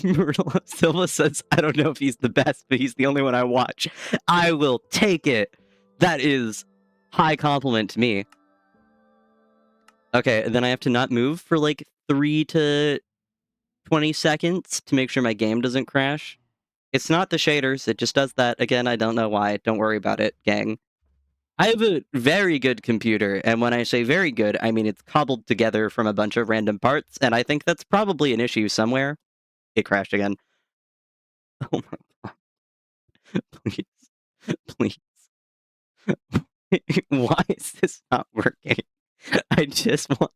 Myrtle Silva says, I don't know if he's the best, but he's the only one I watch. I will take it. That is high compliment to me. Okay, then I have to not move for like 3 to 20 seconds to make sure my game doesn't crash. It's not the shaders, it just does that. Again, I don't know why. Don't worry about it, gang. I have a very good computer, and when I say very good, I mean it's cobbled together from a bunch of random parts, and I think that's probably an issue somewhere. It crashed again. Oh my god. Please. Please. Why is this not working? I just want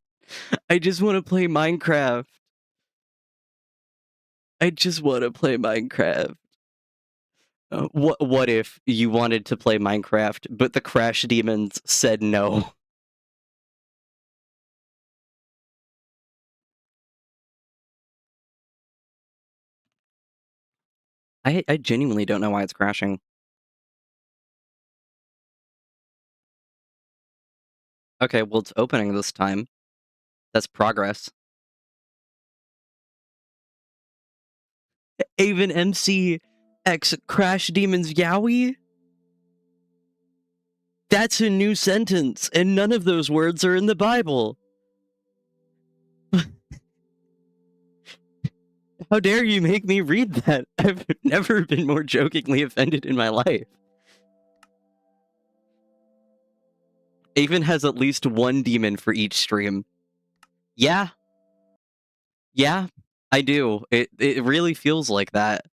to play Minecraft. I just want to play Minecraft. What if you wanted to play Minecraft, but the Crash Demons said no? I genuinely don't know why it's crashing. Okay, well, it's opening this time. That's progress. Avon MC X Crash Demons Yowie? That's a new sentence, and none of those words are in the Bible. How dare you make me read that? I've never been more jokingly offended in my life. Avon has at least one demon for each stream. Yeah. Yeah, I do. It really feels like that.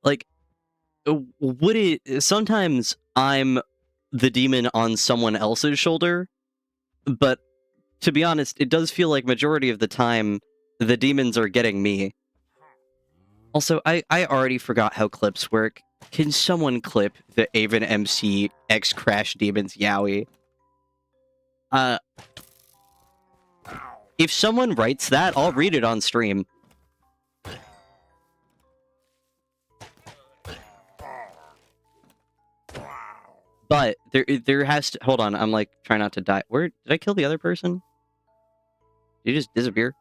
Like, would it... Sometimes I'm the demon on someone else's shoulder, but to be honest, it does feel like majority of the time, the demons are getting me. Also, I already forgot how clips work. Can someone clip the Avon MC X Crash Demons Yowie? If someone writes that, I'll read it on stream. But there has to... Hold on, I'm like trying not to die. Where did I kill the other person? Did you just disappear?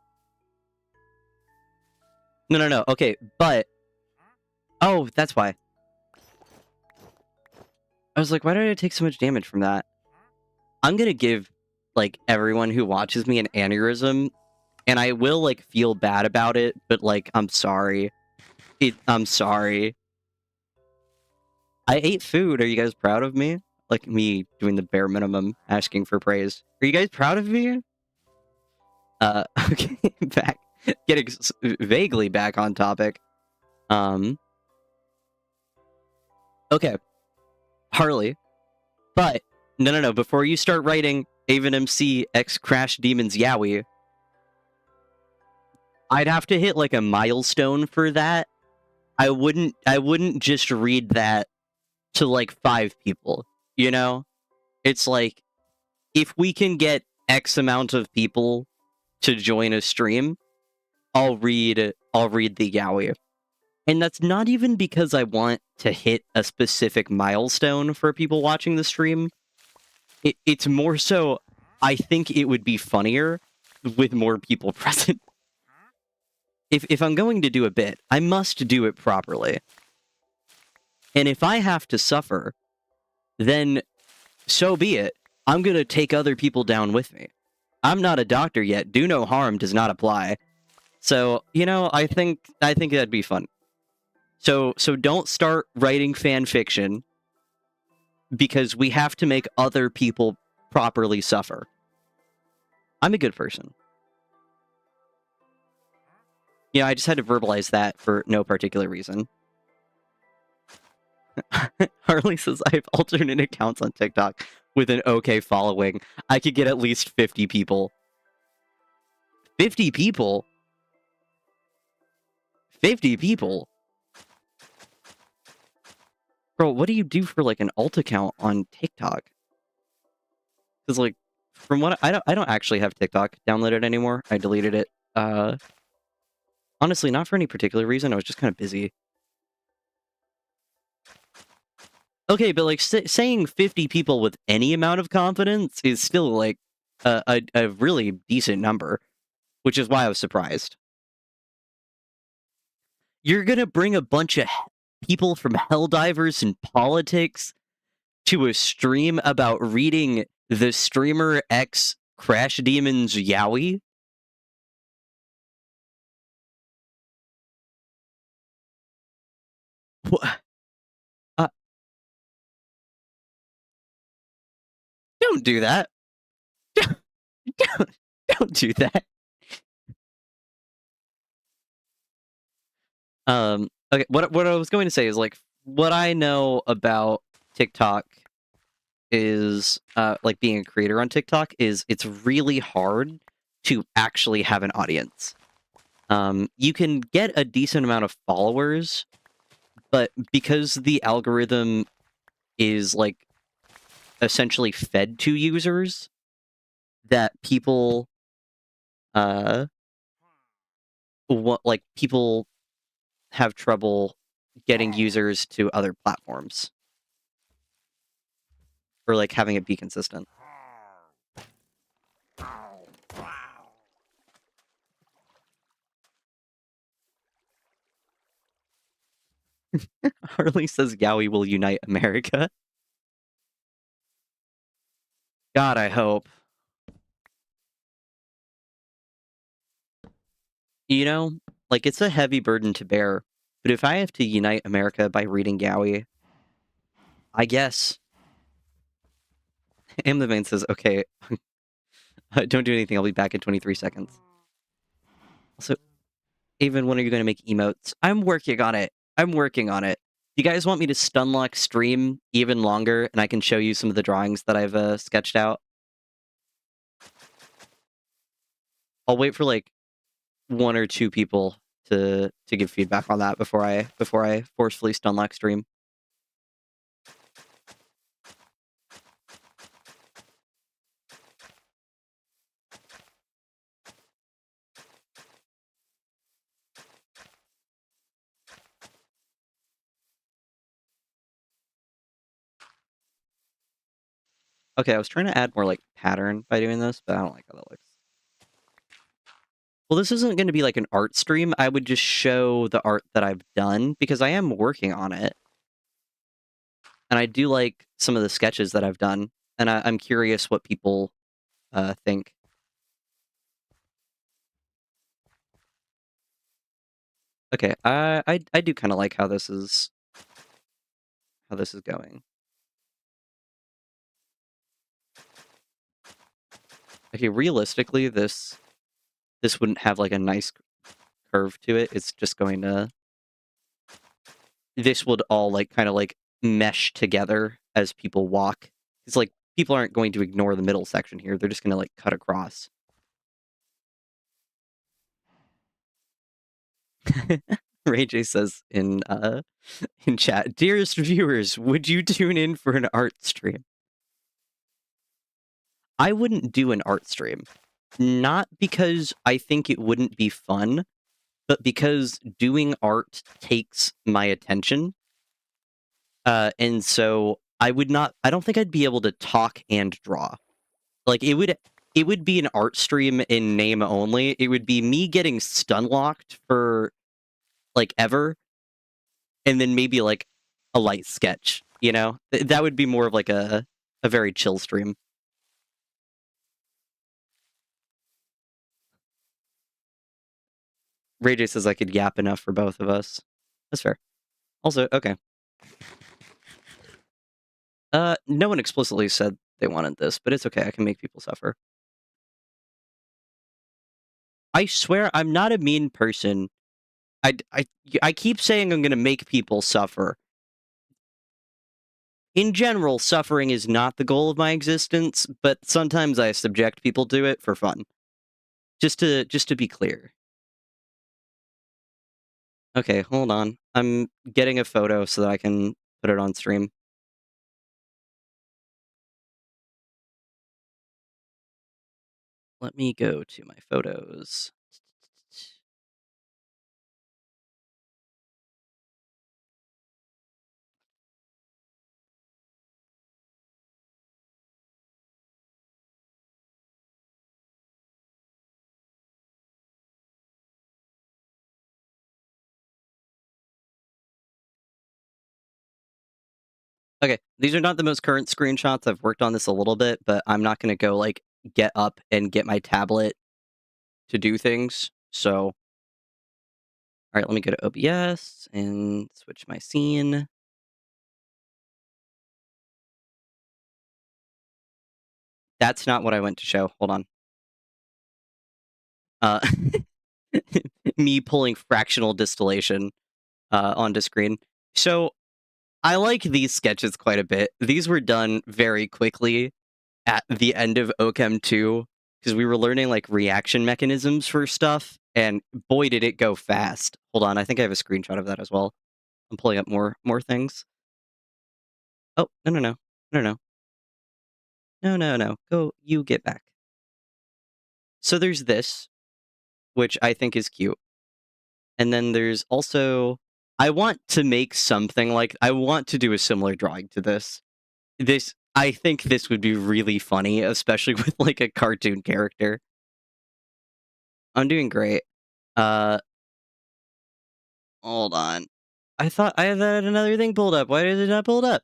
No. Okay, but... Oh, that's why. I was like, why did I take so much damage from that? I'm gonna give, like, everyone who watches me an aneurysm, and I will, like, feel bad about it, but, like, I'm sorry. I'm sorry. I ate food. Are you guys proud of me? Like, me doing the bare minimum, asking for praise. Are you guys proud of me? Okay, back. Getting vaguely back on topic. Okay. Harley. But, no. Before you start writing Avon MC X Crash Demons Yowie, I'd have to hit, like, a milestone for that. I wouldn't just read that to, like, 5 people, you know? It's like, if we can get X amount of people to join a stream, I'll read the Yowie. And that's not even because I want to hit a specific milestone for people watching the stream. It's more so, I think it would be funnier with more people present. If I'm going to do a bit, I must do it properly. And if I have to suffer, then so be it. I'm going to take other people down with me. I'm not a doctor yet. Do no harm does not apply. So, I think that'd be fun. So don't start writing fan fiction because we have to make other people properly suffer. I'm a good person. I just had to verbalize that for no particular reason. Harley says, I have alternate accounts on TikTok with an okay following. I could get at least 50 people. 50 people? 50 people? Bro, what do you do for, like, an alt account on TikTok? Because, like, from what I don't actually have TikTok downloaded anymore. I deleted it. Honestly, not for any particular reason. I was just kind of busy. Okay, but, like, saying 50 people with any amount of confidence is still, like, a really decent number, which is why I was surprised. You're gonna bring a bunch of people from Helldivers and politics to a stream about reading the Streamer X Crash Demons Yaoi? What? Uh, don't do that. Don't, don't do that. Okay, what I was going to say is, like, what I know about TikTok is, like, being a creator on TikTok is it's really hard to actually have an audience. You can get a decent amount of followers, but because the algorithm is, like, essentially fed to users, that people, people have trouble getting users to other platforms. Or, like, having it be consistent. Harley says Yaoi will unite America. God, I hope. Like, it's a heavy burden to bear, but if I have to unite America by reading Yaoi, I guess. Amlivane says, okay, don't do anything, I'll be back in 23 seconds. Also, Avon, when are you going to make emotes? I'm working on it. I'm working on it. You guys want me to stunlock stream even longer, and I can show you some of the drawings that I've sketched out? I'll wait for, like, 1 or 2 people to give feedback on that before I forcefully stunlock stream. Okay, I was trying to add more, like, pattern by doing this, but I don't like how that looks. Well, this isn't going to be like an art stream. I would just show the art that I've done, because I am working on it. And I do like some of the sketches that I've done, and I'm curious what people think. Okay, I do kind of like how this is going. Okay, realistically, this wouldn't have, like, a nice curve to it. It's just going to... This would all, like, kind of, like, mesh together as people walk. It's like, people aren't going to ignore the middle section here. They're just going to, like, cut across. Ray J says in chat, dearest viewers, would you tune in for an art stream? I wouldn't do an art stream. Not because I think it wouldn't be fun, but because doing art takes my attention. And so I don't think I'd be able to talk and draw. Like, it would be an art stream in name only. It would be me getting stunlocked for, like, ever, and then maybe, like, a light sketch, That would be more of, like, a very chill stream. Ray J says I could yap enough for both of us. That's fair. Also, okay. No one explicitly said they wanted this, but it's okay. I can make people suffer. I swear I'm not a mean person. I keep saying I'm gonna make people suffer. In general, suffering is not the goal of my existence, but sometimes I subject people to it for fun. Just to be clear. Okay, hold on. I'm getting a photo so that I can put it on stream. Let me go to my photos. Okay, these are not the most current screenshots. I've worked on this a little bit, but I'm not gonna go, like, get up and get my tablet to do things, so alright, let me go to OBS and switch my scene. That's not what I went to show. Hold on. Uh, me pulling fractional distillation, onto screen. So, I like these sketches quite a bit. These were done very quickly at the end of OChem 2, because we were learning, like, reaction mechanisms for stuff, and boy, did it go fast. Hold on, I think I have a screenshot of that as well. I'm pulling up more things. Oh, no, no, no. No, no. No, no, no. Go you get back. So there's this, which I think is cute. And then there's also I want to make something like I want to do a similar drawing to this. I think this would be really funny, especially with, like, a cartoon character. I'm doing great. Uh, hold on. I thought I had another thing pulled up. Why did it not pull up?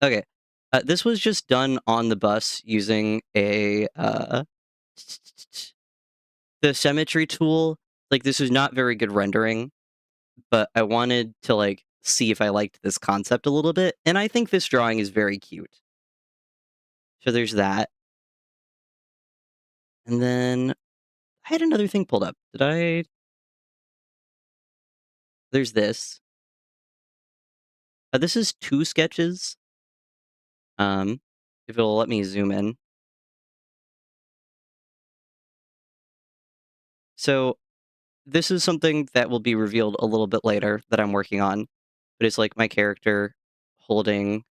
Okay. This was just done on the bus using the symmetry tool. Like, this is not very good rendering, but I wanted to, like, see if I liked this concept a little bit, and I think this drawing is very cute. So there's that. And then I had another thing pulled up. Did I? There's this. This is 2 sketches. Um, if it'll let me zoom in. So this is something that will be revealed a little bit later that I'm working on, but it's like my character holding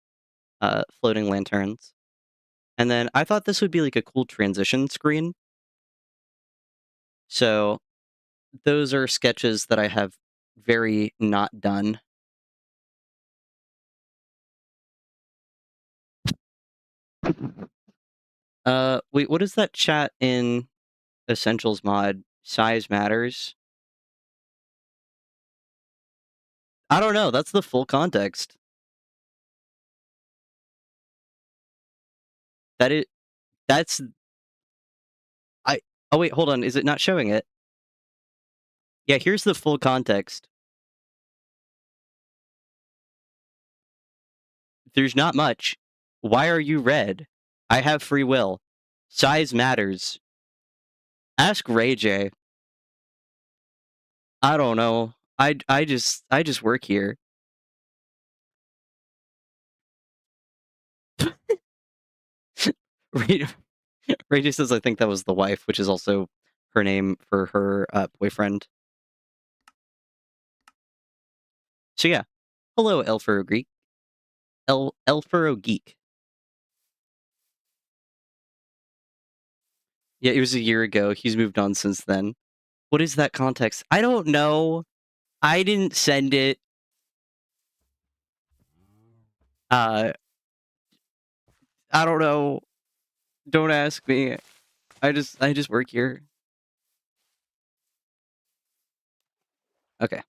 floating lanterns. And then I thought this would be like a cool transition screen. So those are sketches that I have very not done. Wait, what is that chat in Essentials mod? Size matters? I don't know, that's the full context. That is that's I oh wait, hold on, is it not showing it? Yeah, here's the full context. There's not much. Why are you red? I have free will. Size matters. Ask Ray J. I don't know. I just work here. Ray, Ray J says I think that was the wife, which is also her name for her boyfriend. So yeah. Hello, Elfuro Geek. Elfuro Geek. Yeah, it was a year ago. He's moved on since then. What is that context? I don't know. I didn't send it. Uh, I don't know. Don't ask me. I just work here. Okay.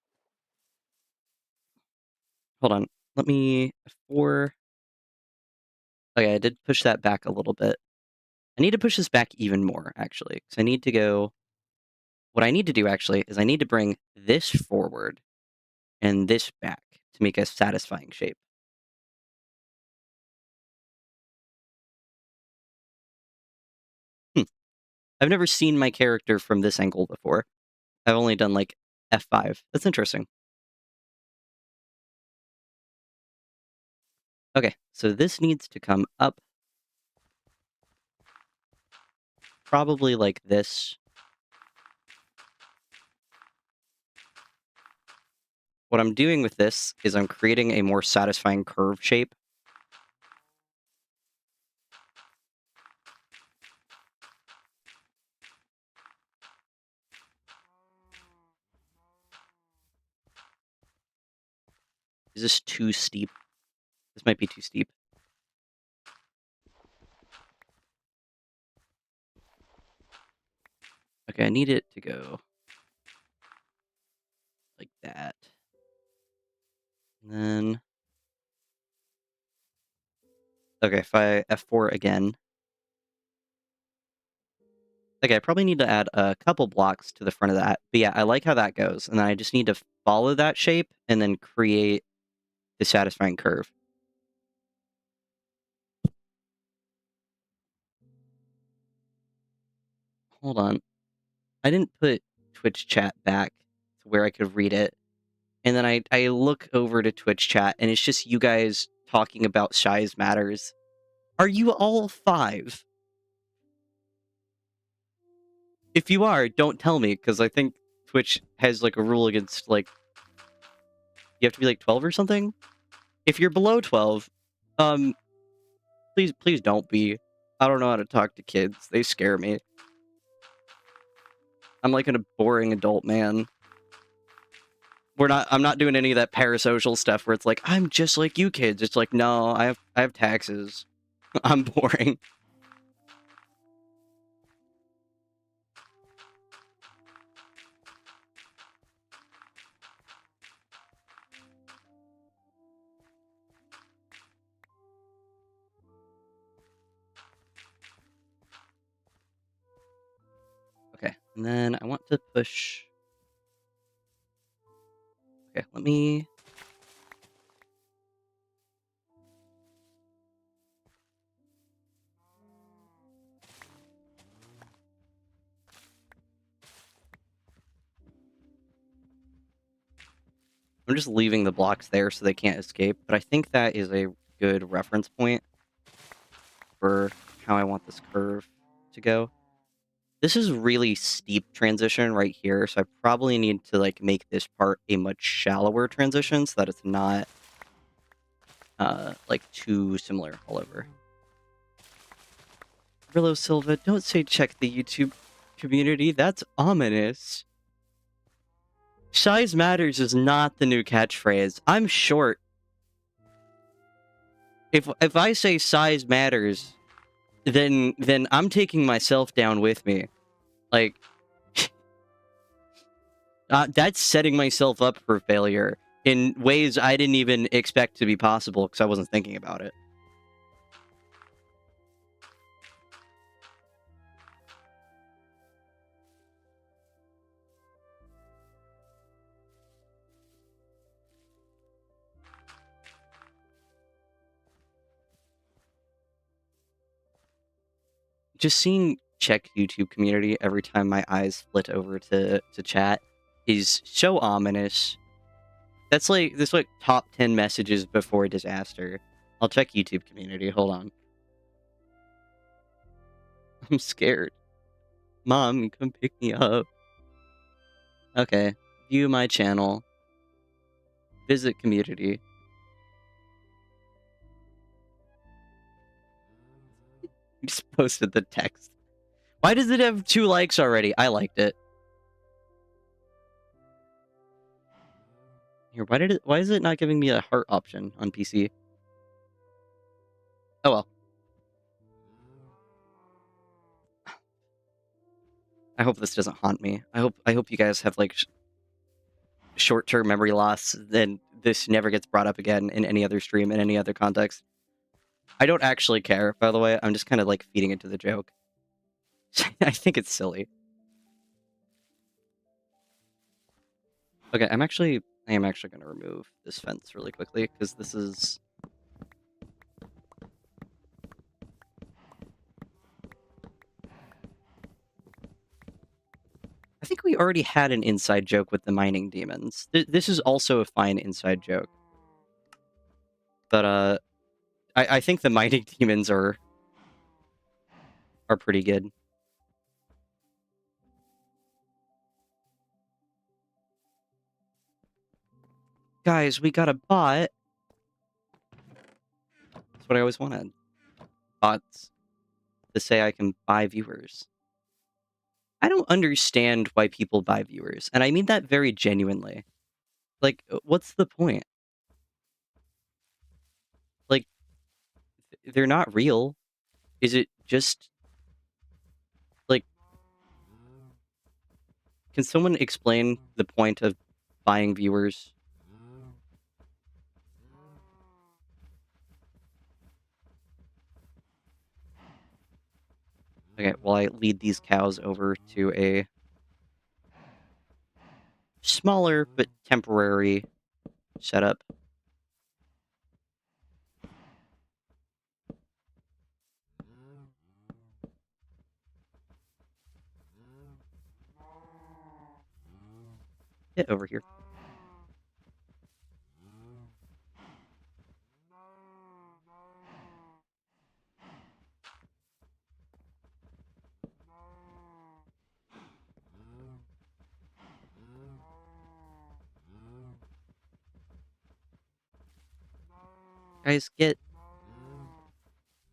Hold on. Let me okay, I did push that back a little bit. I need to push this back even more, actually, because I need to go What I need to do, actually, is I need to bring this forward and this back to make a satisfying shape. Hmm. I've never seen my character from this angle before. I've only done, like, F5. That's interesting. Okay, so this needs to come up. Probably like this. What I'm doing with this is I'm creating a more satisfying curve shape. Is this too steep? This might be too steep. Okay, I need it to go like that. And then... Okay, if I F4 again... Okay, I probably need to add a couple blocks to the front of that. But yeah, I like how that goes. And then I just need to follow that shape and then create the satisfying curve. Hold on. I didn't put Twitch chat back to where I could read it. And then I look over to Twitch chat, and it's just you guys talking about size matters. Are you all 5? If you are, don't tell me, because I think Twitch has, like, a rule against, like... You have to be, like, 12 or something? If you're below 12, please don't be. I don't know how to talk to kids. They scare me. I'm like a boring adult man. I'm not doing any of that parasocial stuff where it's like, I'm just like you kids. It's like, no, I have taxes. I'm boring. Okay, and then I want to push... Okay, let me... I'm just leaving the blocks there so they can't escape, but I think that is a good reference point for how I want this curve to go. This is really steep transition right here, so I probably need to, like, make this part a much shallower transition so that it's not, like, too similar all over. Rillo Silva, don't say check the YouTube community. That's ominous. Size matters is not the new catchphrase. I'm short. If I say size matters, then I'm taking myself down with me. Like, that's setting myself up for failure in ways I didn't even expect to be possible because I wasn't thinking about it. Just seeing check YouTube community every time my eyes flit over to chat is so ominous. That's like top 10 messages before disaster. I'll check YouTube community. Hold on. I'm scared. Mom, come pick me up. Okay. View my channel. Visit community. Just posted the text. Why does it have 2 likes already? I liked it. Here, why is it not giving me a heart option on PC? Oh well. I hope this doesn't haunt me. I hope you guys have, like, short-term memory loss, then this never gets brought up again in any other stream, in any other context. I don't actually care, by the way. I'm just kind of, like, feeding into the joke. I think it's silly. Okay, I am actually gonna remove this fence really quickly, because this is... I think we already had an inside joke with the mining demons. This is also a fine inside joke. But, I think the mining demons are pretty good. Guys, we got a bot. That's what I always wanted. Bots to say I can buy viewers. I don't understand why people buy viewers, and I mean that very genuinely. Like, what's the point? Like, they're not real. Is it just, like, can someone explain the point of buying viewers? Okay, well, I lead these cows over to a smaller but temporary setup. Get over here. Guys, get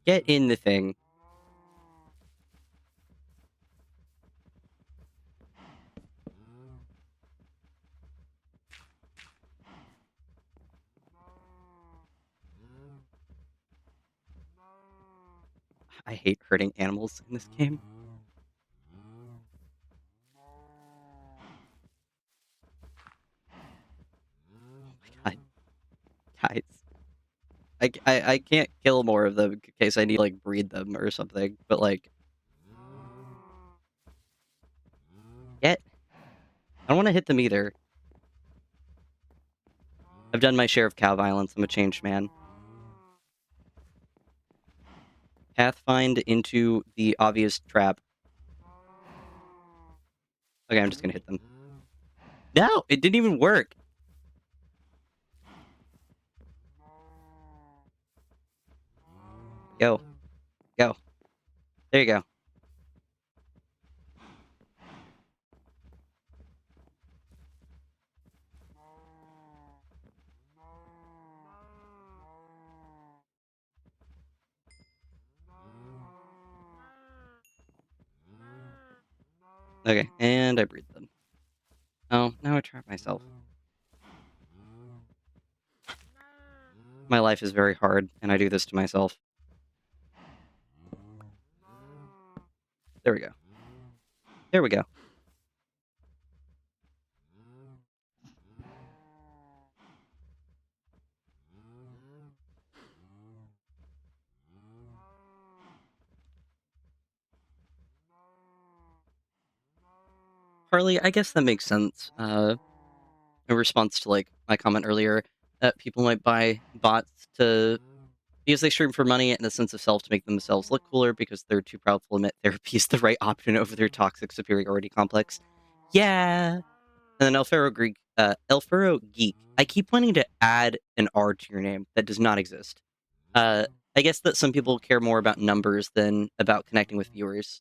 in the thing. I hate hurting animals in this game. Oh my god. Guys. I can't kill more of them in case I need to, like, breed them or something, but, like... Get... I don't wanna hit them either. I've done my share of cow violence. I'm a changed man. Pathfind into the obvious trap. Okay, I'm just gonna hit them. No! It didn't even work! Go. Go. There you go. Okay, and I breed them. Oh, now I trap myself. My life is very hard, and I do this to myself. There we go. There we go. Harley, I guess that makes sense. In response to, like, my comment earlier, that people might buy bots to... because they stream for money and a sense of self to make themselves look cooler because they're too proud to admit therapy is the right option over their toxic superiority complex. Yeah. And then Elfero Geek. I keep wanting to add an R to your name that does not exist. I guess that some people care more about numbers than about connecting with viewers.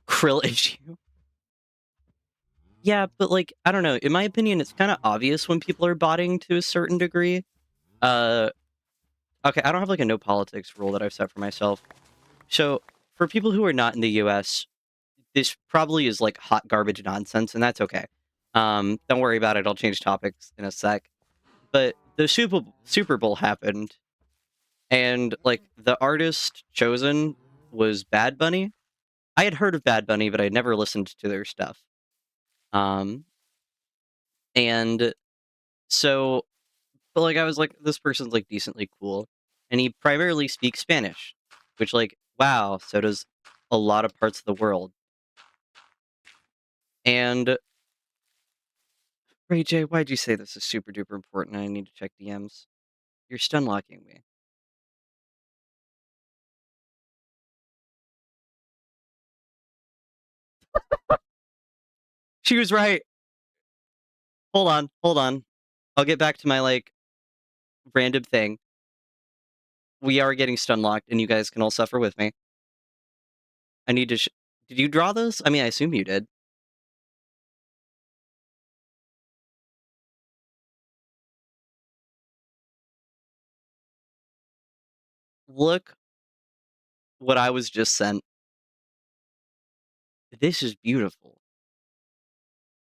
Krill issue. Yeah, but, like, I don't know. In my opinion, it's kind of obvious when people are botting to a certain degree. Uh, okay, I don't have, like, a no politics rule that I've set for myself. So, for people who are not in the US, this probably is, like, hot garbage nonsense, and that's okay. Don't worry about it. I'll change topics in a sec. But the Super Bowl happened, and, like, the artist chosen was Bad Bunny. I had heard of Bad Bunny, but I had never listened to their stuff. Um, and so, but, like, I was like, this person's, like, decently cool, and he primarily speaks Spanish, which, like, wow, so does a lot of parts of the world. And Ray J, why'd you say this is super duper important and I need to check DMs? You're stun locking me. She was right. Hold on, hold on. I'll get back to my, like, random thing. We are getting stun locked, and you guys can all suffer with me. I need to Did you draw those? I mean, I assume you did. Look what I was just sent. This is beautiful.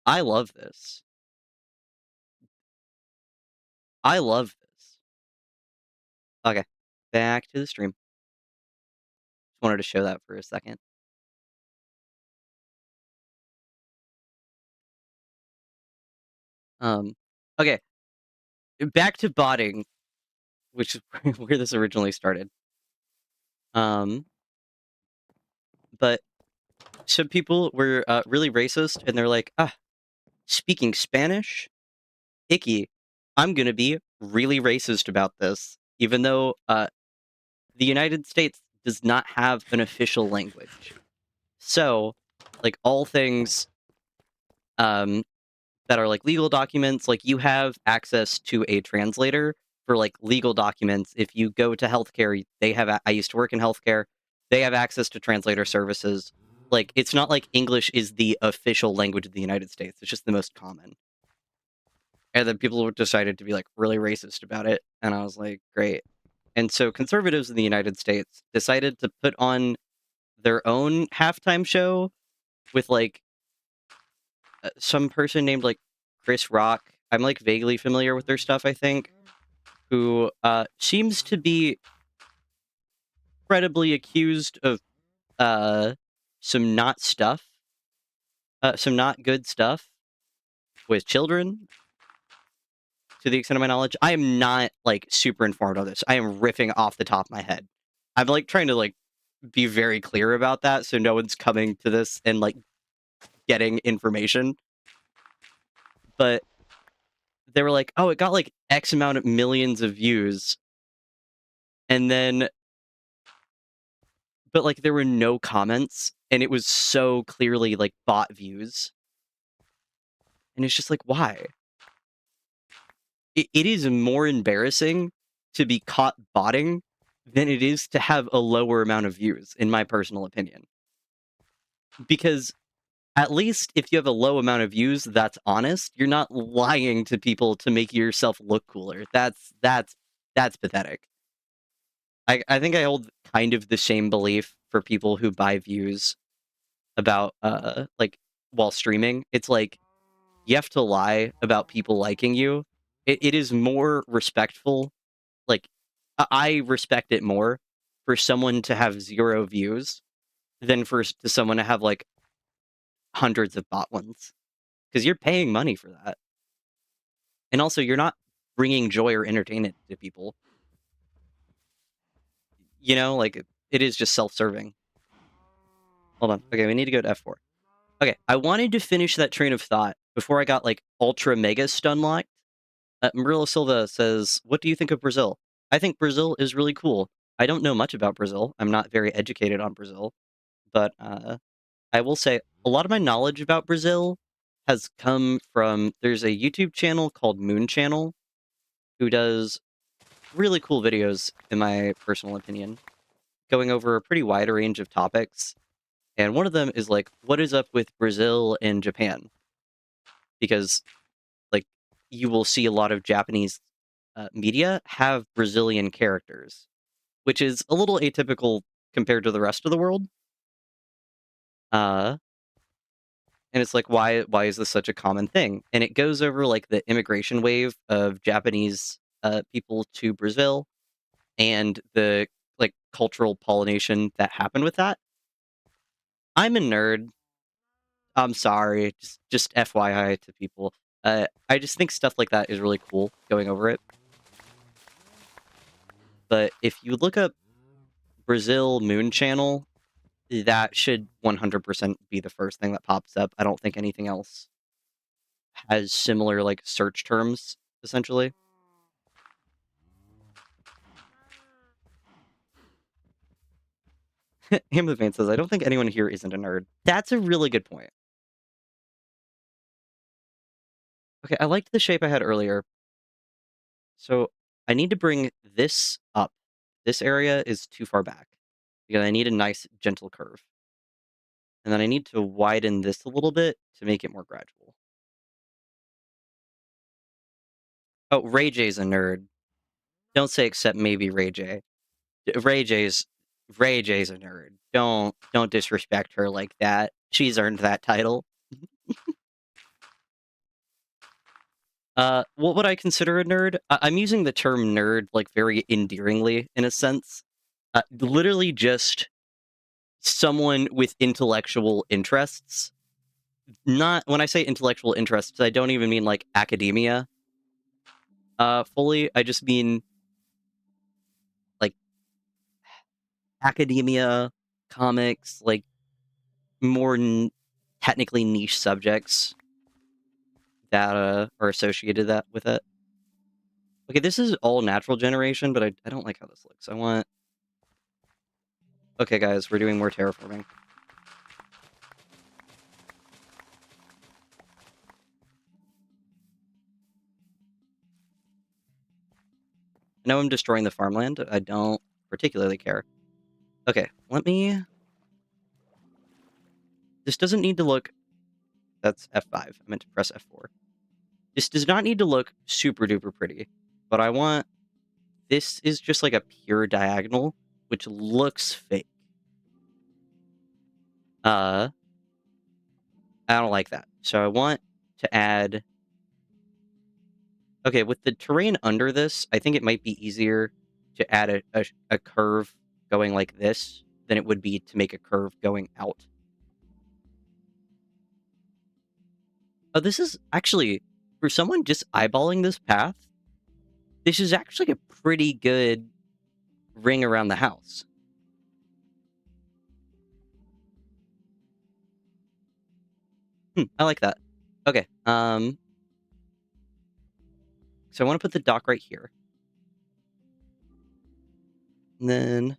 I love this. I love this. Okay, back to the stream. Just wanted to show that for a second. Okay, back to botting, which is where this originally started. But some people were really racist, and they're like, speaking Spanish, icky. I'm gonna be really racist about this, even though the United States does not have an official language. So, like all things um, that are like legal documents, like you have access to a translator for like legal documents. If you go to healthcare, they have. I used to work in healthcare. They have access to translator services. Like it's not like English is the official language of the United States. It's just the most common. And then people decided to be like really racist about it, and I was like, great. And so conservatives in the United States decided to put on their own halftime show with like some person named like Chris Rock. I'm like vaguely familiar with their stuff, I think, who seems to be credibly accused of some not stuff, some not good stuff with children. To the extent of my knowledge, I am not like super informed on this. I am riffing off the top of my head. I'm like trying to like be very clear about that so no one's coming to this and like getting information. But they were like, oh, it got like X amount of millions of views. And then, but like there were no comments and it was so clearly like bot views. And it's just like, why? It is more embarrassing to be caught botting than it is to have a lower amount of views, in my personal opinion. Because at least if you have a low amount of views, that's honest. You're not lying to people to make yourself look cooler. That's pathetic. I think I hold kind of the same belief for people who buy views about like while streaming. It's like you have to lie about people liking you. It is more respectful. Like I respect it more for someone to have 0 views than for to someone to have like hundreds of bot ones, because you're paying money for that. And also, you're not bringing joy or entertainment to people. You know, like, it is just self-serving. Hold on. Okay, we need to go to F4. Okay, I wanted to finish that train of thought before I got, like, ultra mega stun locked. Murilo Silva says, what do you think of Brazil? I think Brazil is really cool. I don't know much about Brazil. I'm not very educated on Brazil. But I will say a lot of my knowledge about Brazil has come from, there's a YouTube channel called Moon Channel who does really cool videos, in my personal opinion, going over a pretty wide range of topics. And one of them is like, what is up with Brazil and Japan? Because, like, you will see a lot of Japanese media have Brazilian characters, which is a little atypical compared to the rest of the world. And it's like, why is this such a common thing? And it goes over like the immigration wave of Japanese people to Brazil and the like cultural pollination that happened with that. I'm a nerd. I'm sorry. Just FYI to people. I just think stuff like that is really cool going over it. But if you look up Brazil Moon Channel, that should 100% be the first thing that pops up. I don't think anything else. has similar, like, search terms, essentially. Hamletvan says, "I don't think anyone here isn't a nerd." That's a really good point. Okay, I liked the shape I had earlier. So I need to bring this up. This area is too far back because I need a nice gentle curve. And then I need to widen this a little bit to make it more gradual. Oh, Ray J's a nerd. Don't say except maybe Ray J. Ray J's Ray J's a nerd. Don't disrespect her like that. She's earned that title. What would I consider a nerd? I'm using the term nerd like very endearingly in a sense. Literally just someone with intellectual interests. Not when I say intellectual interests, I don't even mean like academia. Fully, I just mean like academia, comics, like more technically niche subjects that are associated with it. Okay, this is all natural generation, but I don't like how this looks. I want. Okay, guys, we're doing more terraforming. I know I'm destroying the farmland. I don't particularly care. Okay, let me... This doesn't need to look... That's F5. I meant to press F4. This does not need to look super duper pretty, but I want... This is just like a pure diagonal, which looks fake. I don't like that. So I want to add... Okay, with the terrain under this, I think it might be easier to add a curve going like this than it would be to make a curve going out. Oh, this is actually, for someone just eyeballing this path, this is actually a pretty good ring around the house. I like that. Okay, so I want to put the dock right here. And then...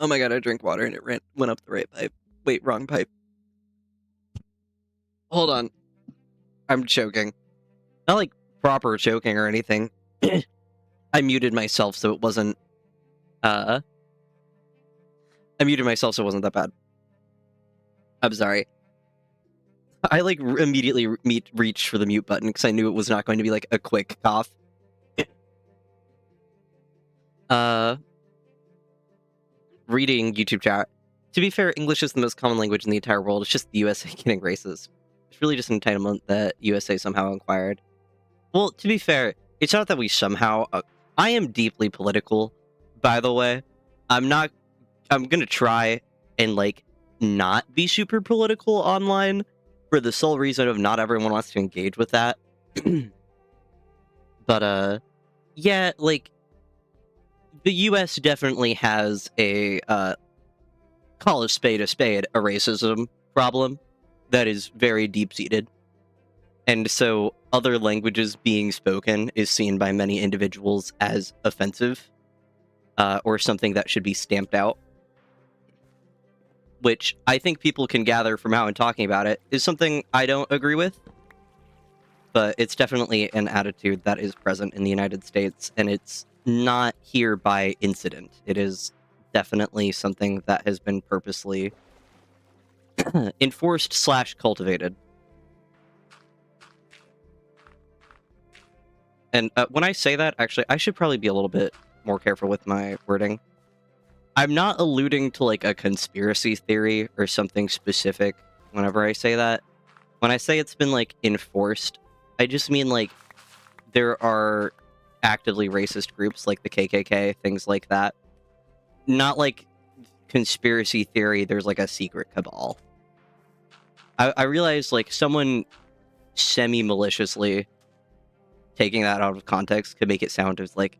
Oh my god, I drank water and it went up the right pipe. Wait, wrong pipe. Hold on. I'm choking. Not like proper choking or anything. I muted myself so it wasn't... I muted myself so it wasn't that bad. I'm sorry. I like immediately reached for the mute button because I knew it was not going to be like a quick cough. Reading YouTube chat. To be fair, English is the most common language in the entire world. It's just the USA getting racist. It's really just an entitlement that USA somehow acquired. Well, to be fair, it's not that we somehow... I am deeply political, by the way. I'm gonna try and, like, not be super political online for the sole reason of not everyone wants to engage with that. But, yeah, like, the US definitely has a, call a spade, a racism problem that is very deep-seated. And so other languages being spoken is seen by many individuals as offensive, or something that should be stamped out. Which I think people can gather from how I'm talking about it is something I don't agree with. But it's definitely an attitude that is present in the United States, and it's not here by incident. It is definitely something that has been purposely enforced / cultivated. And when I say that, actually, I should probably be a little bit more careful with my wording. I'm not alluding to, like, a conspiracy theory or something specific whenever I say that. When I say it's been, like, enforced, I just mean, like, there are actively racist groups like the KKK, things like that. Not like conspiracy theory, there's like a secret cabal. I realize, like, someone semi-maliciously taking that out of context could make it sound as, like,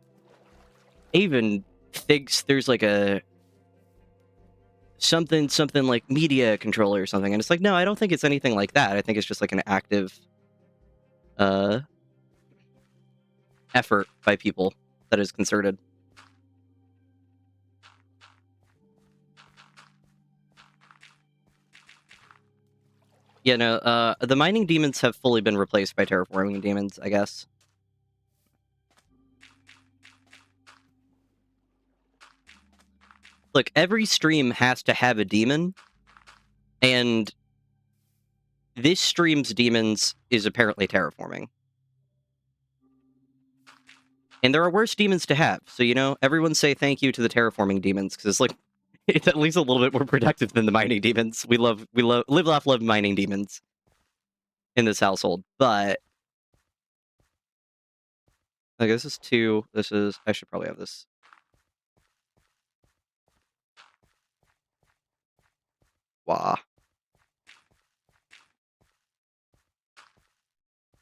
even thinks there's, like, a something like media controller or something, and it's like, no, I don't think it's anything like that. I think it's just, like, an active, effort by people that is concerted. Yeah, no, the mining demons have fully been replaced by terraforming demons, I guess. Look, every stream has to have a demon, and this stream's demons is apparently terraforming. And there are worse demons to have, so, you know, everyone say thank you to the terraforming demons, because it's like, it's at least a little bit more productive than the mining demons. We live, laugh, love mining demons in this household, but... Okay, this is 2, this is... I should probably have this. Wah.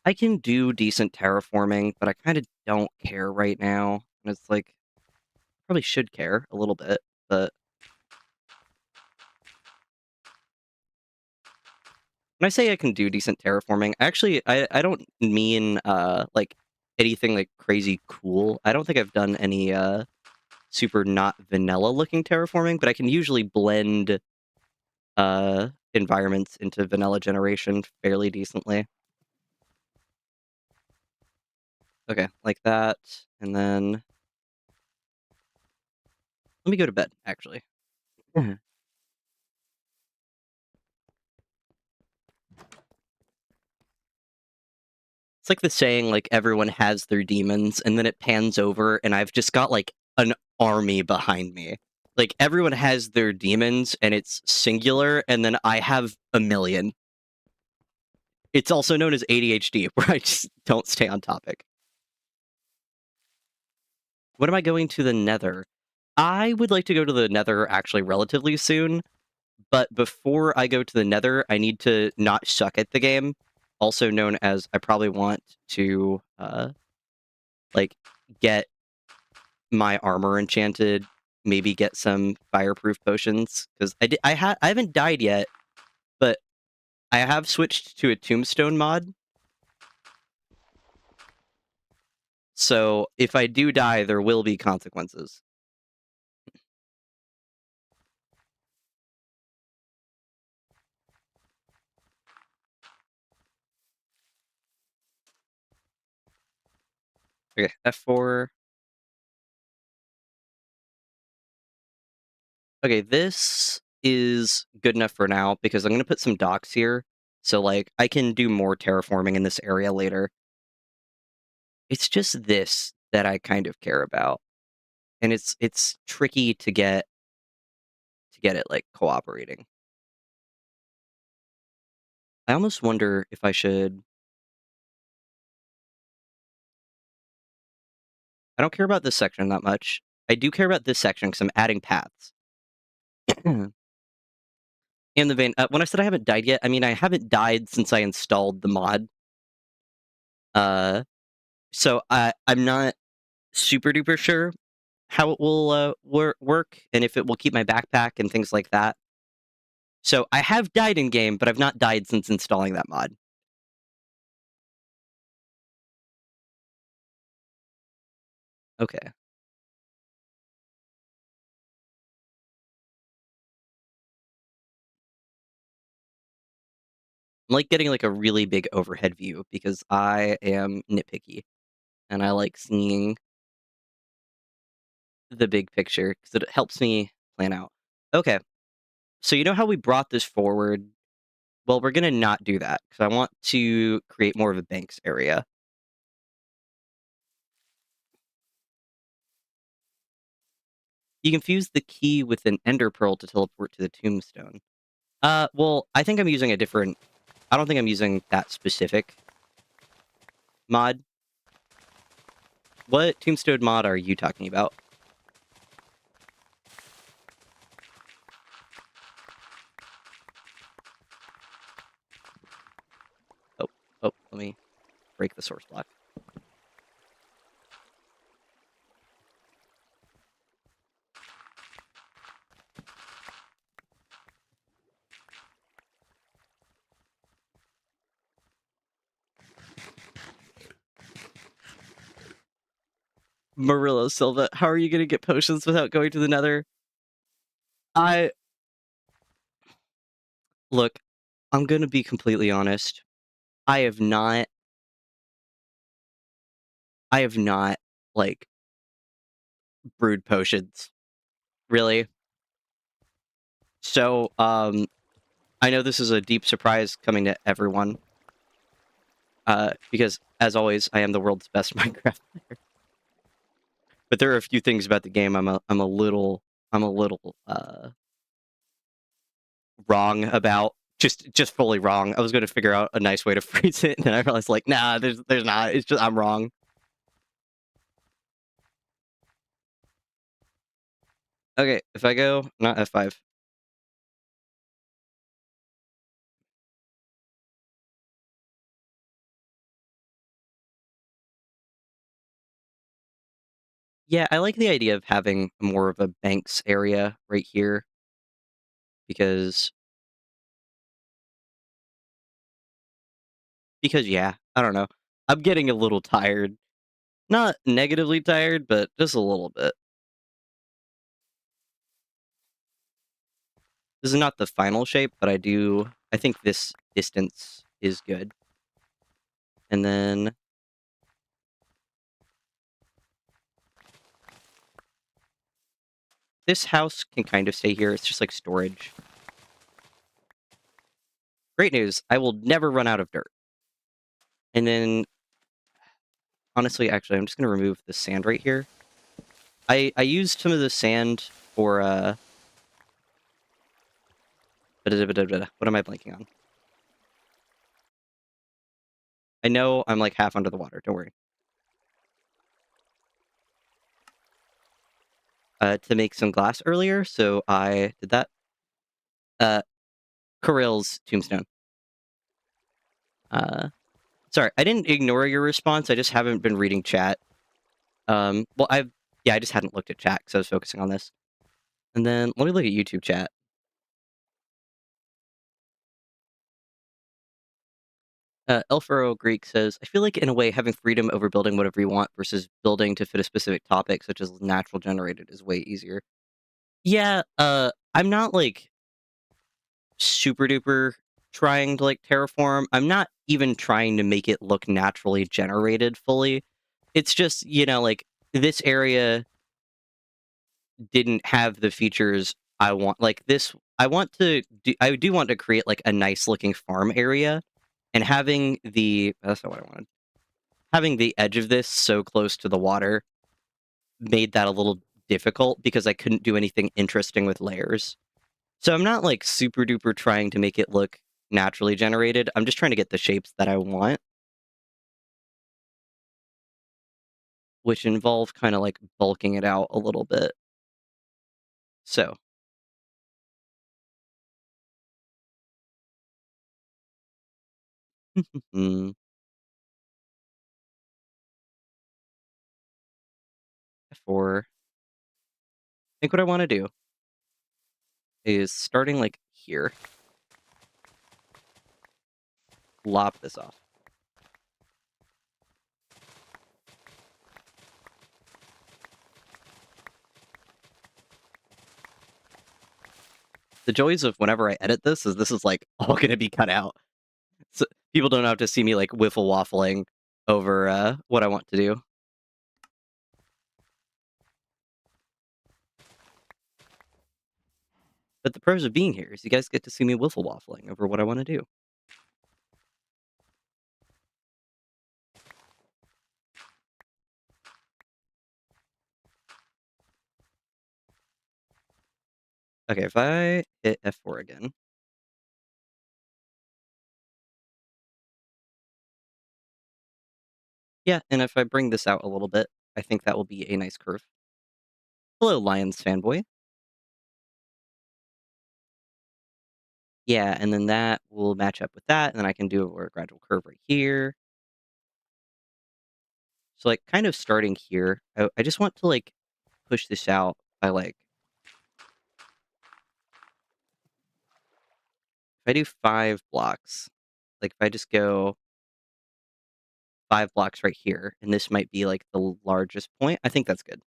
I can do decent terraforming, but I kind of don't care right now. And it's like, probably should care a little bit, but... When I say I can do decent terraforming, actually, I don't mean, like, anything, like, crazy cool. I don't think I've done any, super not vanilla-looking terraforming, but I can usually blend, environments into vanilla generation fairly decently. Okay, like that, and then... Let me go to bed, actually. It's like the saying, like, everyone has their demons, and then it pans over, and I've just got, like, an army behind me. Like, everyone has their demons, and it's singular, and then I have a million. It's also known as ADHD, where I just don't stay on topic. When am I going to the Nether? I would like to go to the Nether actually relatively soon, but before I go to the Nether, I need to not suck at the game. Also known as I probably want to, like, get my armor enchanted, maybe get some fireproof potions, because I haven't died yet, but I have switched to a tombstone mod. So if I do die, there will be consequences. Okay, F4. Okay, this is good enough for now, because I'm going to put some docks here, so, like, I can do more terraforming in this area later. It's just this that I kind of care about, and it's tricky to get it, like, cooperating. I almost wonder if I should... I don't care about this section that much. I do care about this section because I'm adding paths. In the vein, when I said I haven't died yet, I mean I haven't died since I installed the mod. So I'm not super duper sure how it will work, and if it will keep my backpack and things like that. So I have died in game, but I've not died since installing that mod. Okay. I'm like getting like a really big overhead view because I am nitpicky and I like seeing the big picture because it helps me plan out. Okay. So you know how we brought this forward? Well, we're gonna not do that because I want to create more of a banks area. You can fuse the key with an ender pearl to teleport to the tombstone. Well, I think I'm using a different... I don't think I'm using that specific mod? What Tombstone mod are you talking about? Oh, oh, let me break the source block. Murillo Silva, how are you going to get potions without going to the nether? Look, I'm going to be completely honest. I have not, like, brewed potions. Really. So, I know this is a deep surprise coming to everyone. Because, as always, I am the world's best Minecraft player. But there are a few things about the game I'm a little, wrong about. Just fully wrong. I was going to figure out a nice way to phrase it, and then I realized, like, nah, there's not. It's just, I'm wrong. Okay, if I go, not F5. Yeah, I like the idea of having more of a banks area right here. Because yeah, I don't know. I'm getting a little tired. Not negatively tired, but just a little bit. This is not the final shape, but I think this distance is good. And then this house can kind of stay here. It's just like storage. Great news. I will never run out of dirt. And then, honestly, actually, I'm just going to remove the sand right here. I used some of the sand for, what am I blanking on? I know I'm like half under the water. Don't worry. To make some glass earlier, so I did that. Kirill's tombstone. Sorry, I didn't ignore your response. I just haven't been reading chat. Well, I just hadn't looked at chat because I was focusing on this. And then let me look at YouTube chat. Elfaro Greek says, I feel like in a way having freedom over building whatever you want versus building to fit a specific topic, such as natural generated, is way easier. Yeah, I'm not like super duper trying to like terraform. I'm not even trying to make it look naturally generated fully. It's just, like this area didn't have the features I want. Like this, I do want to create like a nice looking farm area, and that's not what I wanted. Having the edge of this so close to the water made that a little difficult because I couldn't do anything interesting with layers. So I'm not like super duper trying to make it look naturally generated. I'm just trying to get the shapes that I want, which involve kind of like bulking it out a little bit. So mm, for I think what I want to do is starting like here, lop this off. The joys of whenever I edit this is like all going to be cut out. So people don't have to see me like wiffle waffling over what I want to do. But the pros of being here is you guys get to see me wiffle waffling over what I want to do. Okay, if I hit F4 again. Yeah, and if I bring this out a little bit, I think that will be a nice curve. Hello, Lions fanboy. Yeah, and then that will match up with that, and then I can do a gradual curve right here. So, like, kind of starting here, I just want to, like, push this out by, like if I do 5 blocks, like, if I just go 5 blocks right here, and this might be, like, the largest point, I think that's good.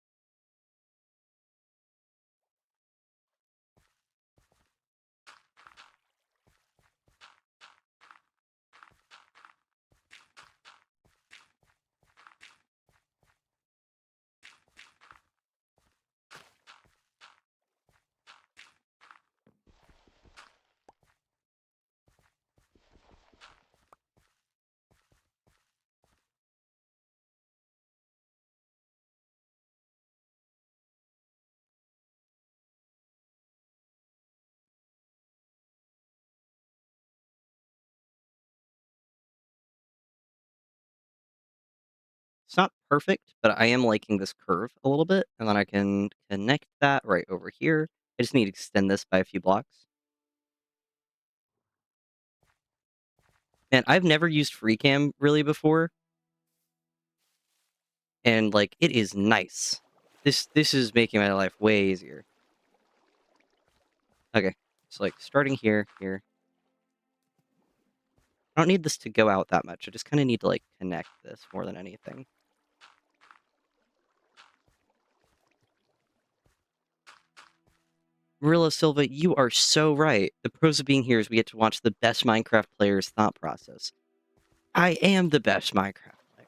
It's not perfect, but I am liking this curve a little bit, and then I can connect that right over here. I just need to extend this by a few blocks. And I've never used FreeCam really before, and, like, it is nice. This is making my life way easier. Okay, so, like, starting here. I don't need this to go out that much. I just kinda need to, like, connect this more than anything. Marilla Silva, you are so right. The pros of being here is we get to watch the best Minecraft player's thought process. I am the best Minecraft player.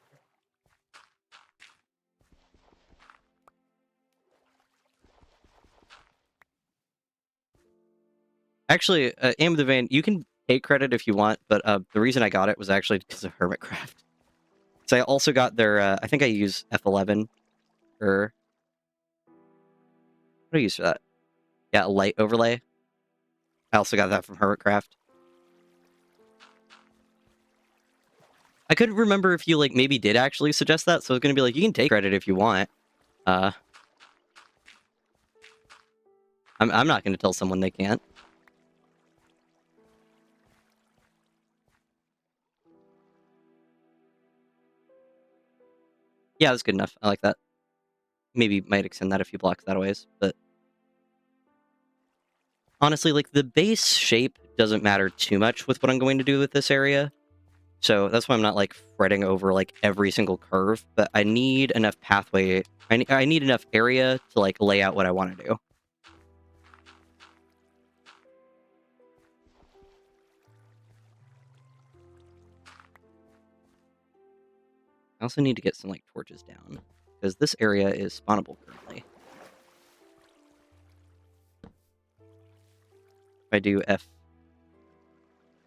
Actually, Aim of the Vein, you can take credit if you want, but the reason I got it was actually because of Hermitcraft. So I also got their, I think I use F11, or what do I use for that? Yeah, a light overlay. I also got that from Hermitcraft. I couldn't remember if you, like, maybe did actually suggest that, so I was gonna be like, you can take credit if you want. Uh, I'm not gonna tell someone they can't. Yeah, that's good enough. I like that. Maybe might extend that a few blocks that ways, but honestly, like, the base shape doesn't matter too much with what I'm going to do with this area. So that's why I'm not, like, fretting over, like, every single curve, but I need enough pathway. I need enough area to, like, lay out what I want to do. I also need to get some, like, torches down, because this area is spawnable currently. If I do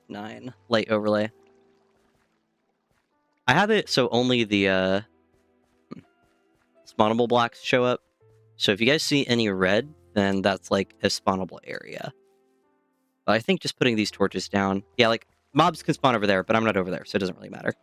F9, light overlay. I have it so only the, spawnable blocks show up. So if you guys see any red, then that's, like, a spawnable area. But I think just putting these torches down... Yeah, like, mobs can spawn over there, but I'm not over there, so it doesn't really matter.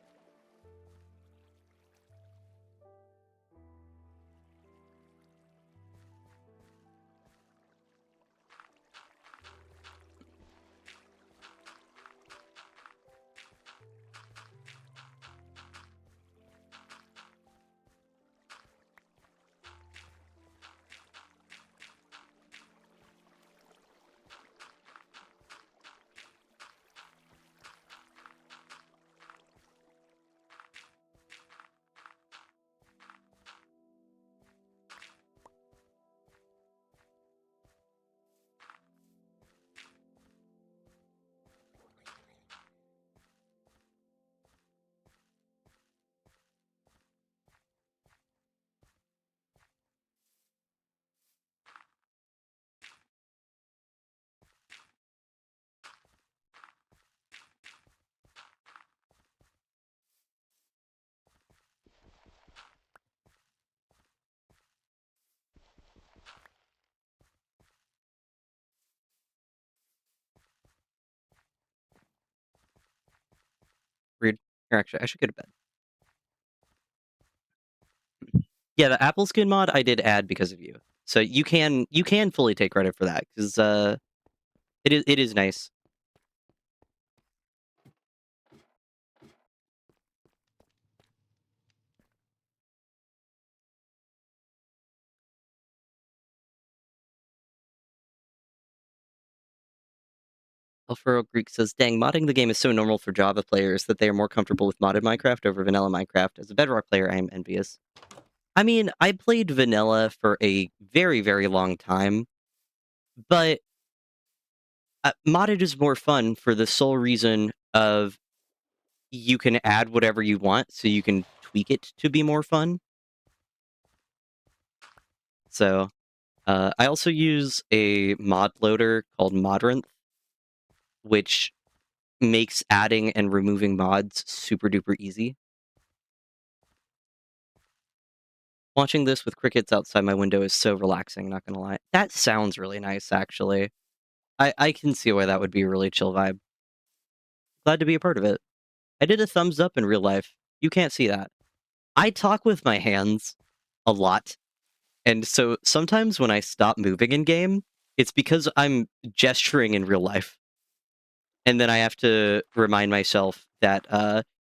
Weird. Here, actually, I should go to bed. Yeah, the Apple Skin mod I did add because of you. So you can fully take credit for that, 'cause, it is nice. Alfaro Greek says, "Dang, modding the game is so normal for Java players that they are more comfortable with modded Minecraft over vanilla Minecraft. As a Bedrock player, I am envious." I mean, I played vanilla for a very, very long time, but, modded is more fun for the sole reason of you can add whatever you want, so you can tweak it to be more fun. So, I also use a mod loader called Modrinth, which makes adding and removing mods super duper easy. Watching this with crickets outside my window is so relaxing, not gonna lie. That sounds really nice, actually. I can see why that would be a really chill vibe. Glad to be a part of it. I did a thumbs up in real life. You can't see that. I talk with my hands a lot, and so sometimes when I stop moving in game, it's because I'm gesturing in real life. And then I have to remind myself that,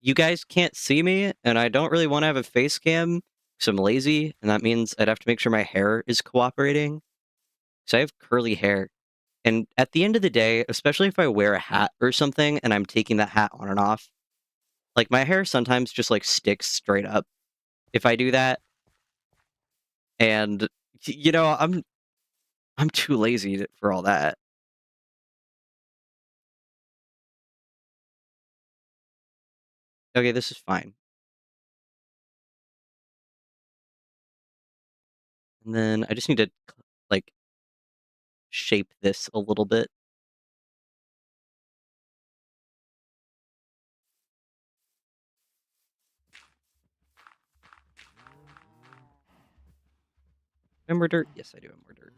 you guys can't see me, and I don't really wanna have a face cam, 'cause I'm lazy, and that means I'd have to make sure my hair is cooperating. So I have curly hair, and at the end of the day, especially if I wear a hat or something and I'm taking that hat on and off, like, my hair sometimes just, like, sticks straight up if I do that, and, I'm too lazy to for all that. Okay, this is fine. And then I just need to, like, shape this a little bit. And more dirt? Yes, I do have more dirt.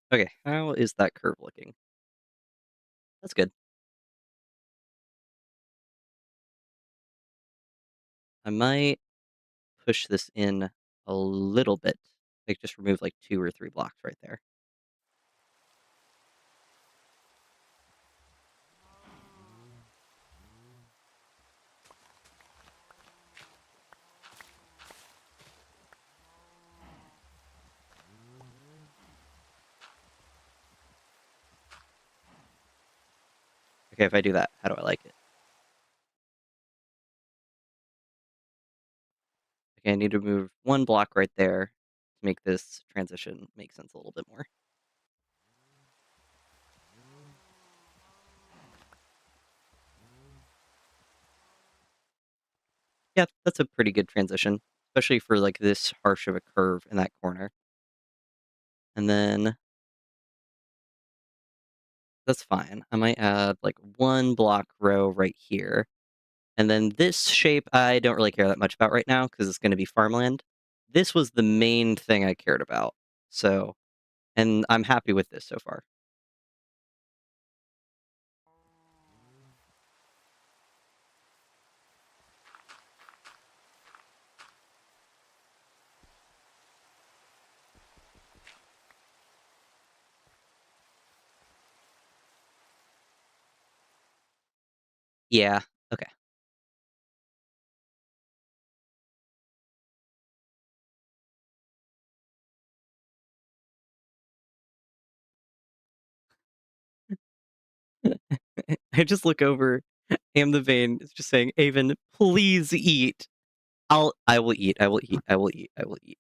Okay, how is that curve looking? That's good. I might push this in a little bit. Like, just remove, like, 2 or 3 blocks right there. Okay, if I do that, how do I like it? Okay, I need to move 1 block right there to make this transition make sense a little bit more. Yeah, that's a pretty good transition, especially for, like, this harsh of a curve in that corner. And then that's fine. I might add, like, 1 block row right here. And then this shape, I don't really care that much about right now because it's gonna be farmland. This was the main thing I cared about. So and I'm happy with this so far. Yeah, okay. I just look over, Am the Vein is just saying, "Avon, please eat." I will eat, I will eat, I will eat, I will eat.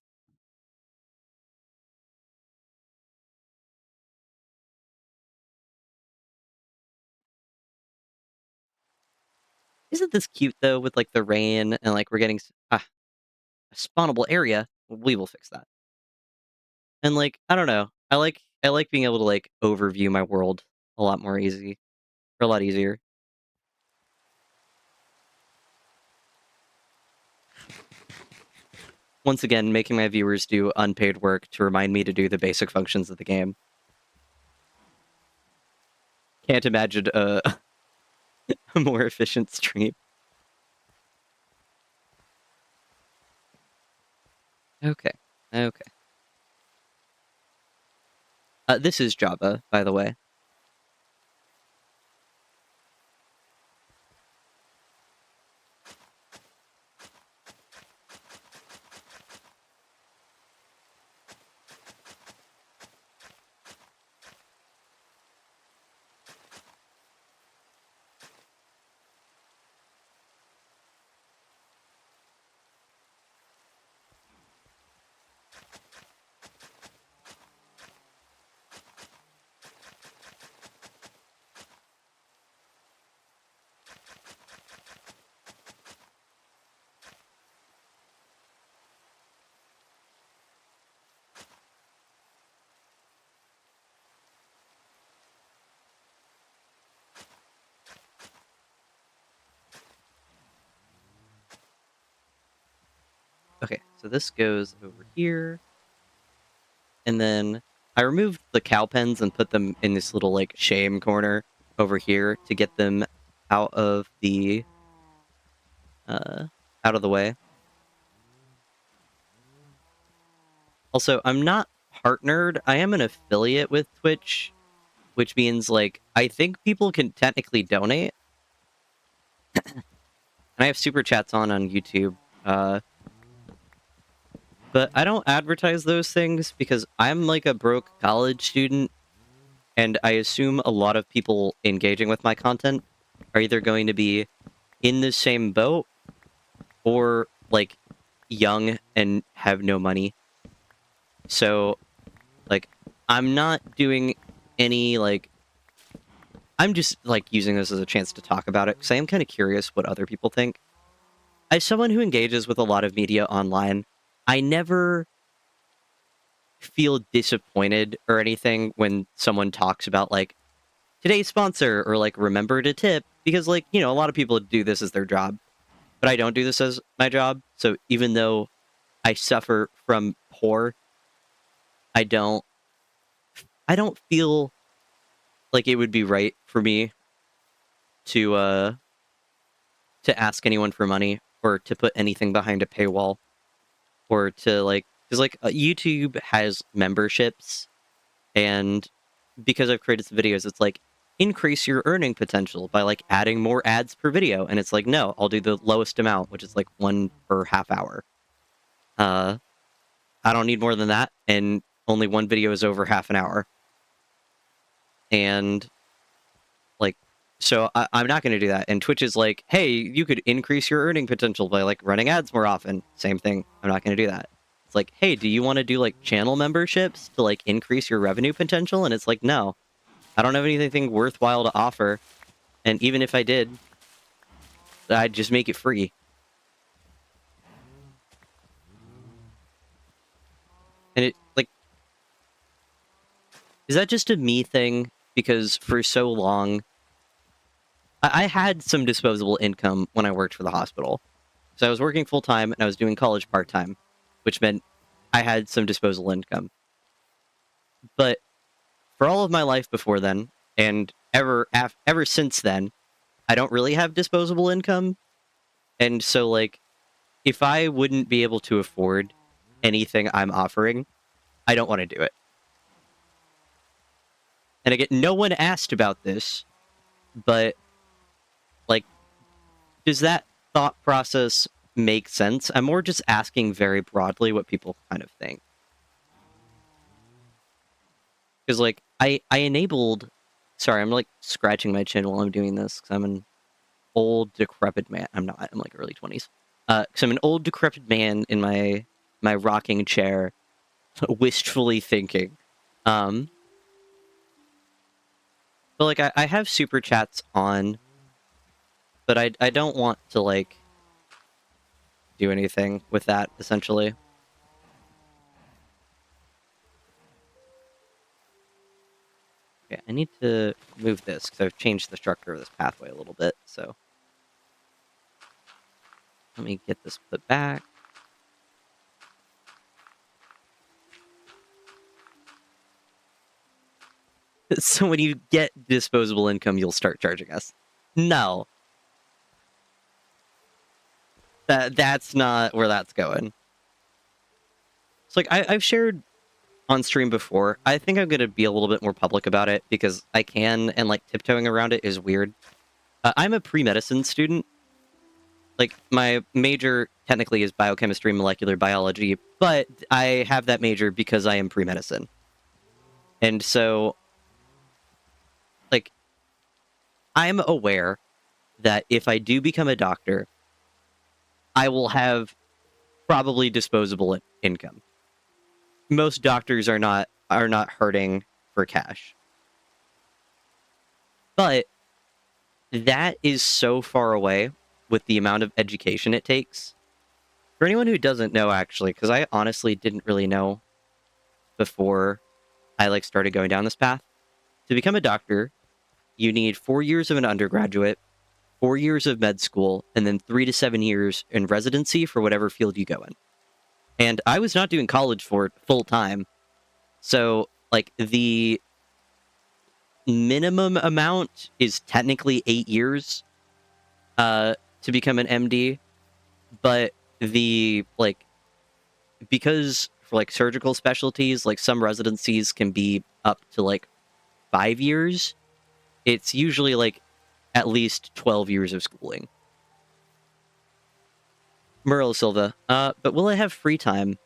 Isn't this cute, though, with, like, the rain and, like, we're getting a spawnable area? We will fix that. And, like, I don't know. I like being able to, like, overview my world a lot more easy or a lot easier. Once again, making my viewers do unpaid work to remind me to do the basic functions of the game. Can't imagine a a more efficient stream. Okay. Okay. This is Java, by the way. Okay, so this goes over here. And then I removed the cow pens and put them in this little, like, shame corner over here to get them out of the, out of the way. Also, I'm not partnered. I am an affiliate with Twitch, which means, like, I think people can technically donate. And I have super chats on YouTube. But I don't advertise those things because I'm, like, a broke college student, and I assume a lot of people engaging with my content are either going to be in the same boat or, like, young and have no money. So, like, I'm not doing any, like... I'm just, like, using this as a chance to talk about it, because I am kind of curious what other people think. As someone who engages with a lot of media online, I never feel disappointed or anything when someone talks about, like, today's sponsor or, like, remember to tip, because, like, you know, a lot of people do this as their job, but I don't do this as my job. So even though I suffer from poor, I don't feel like it would be right for me to ask anyone for money or to put anything behind a paywall or to, like, because, like, YouTube has memberships, and because I've created some videos, it's like, increase your earning potential by, like, adding more ads per video, and it's like, no, I'll do the lowest amount, which is like 1 per half hour. I don't need more than that, and only one video is over half an hour. And, like, so I'm not going to do that. And Twitch is like, hey, you could increase your earning potential by, like, running ads more often. Same thing. I'm not going to do that. It's like, hey, do you want to do, like, channel memberships to, like, increase your revenue potential? And it's like, no, I don't have anything worthwhile to offer. And even if I did, I'd just make it free. And it, like, is that just a me thing? Because for so long, I had some disposable income when I worked for the hospital. So I was working full-time and I was doing college part-time, which meant I had some disposable income. But for all of my life before then, and ever since then, I don't really have disposable income. And so, like, if I wouldn't be able to afford anything I'm offering, I don't want to do it. And again, no one asked about this, but, like, does that thought process make sense? I'm more just asking very broadly what people kind of think. Because, like, I enabled... Sorry, I'm, like, scratching my chin while I'm doing this, because I'm an old, decrepit man. I'm not. I'm, like, early 20s. Because I'm an old, decrepit man in my rocking chair, wistfully thinking. But, like, I have super chats on, But I don't want to, like, do anything with that, essentially. Okay, I need to move this, because I've changed the structure of this pathway a little bit, so... Let me get this put back. So when you get disposable income, you'll start charging us. No. That's not where that's going. It's like, I've shared on stream before. I think I'm going to be a little bit more public about it, because I can, and, like, tiptoeing around it is weird. I'm a pre-medicine student. Like, my major technically is biochemistry and molecular biology, but I have that major because I am pre-medicine. And so, like, I'm aware that if I do become a doctor, I will have probably disposable income. Most doctors are not hurting for cash. But that is so far away with the amount of education it takes. For anyone who doesn't know, actually, because I honestly didn't really know before I, like, started going down this path. To become a doctor, you need 4 years of an undergraduate, 4 years of med school, and then 3 to 7 years in residency for whatever field you go in. And I was not doing college for it full time. So, like, the minimum amount is technically 8 years to become an MD. But the, like, because for, like, surgical specialties, like, some residencies can be up to, like, 5 years. It's usually, like, at least 12 years of schooling. Merle Silva, but will I have free time?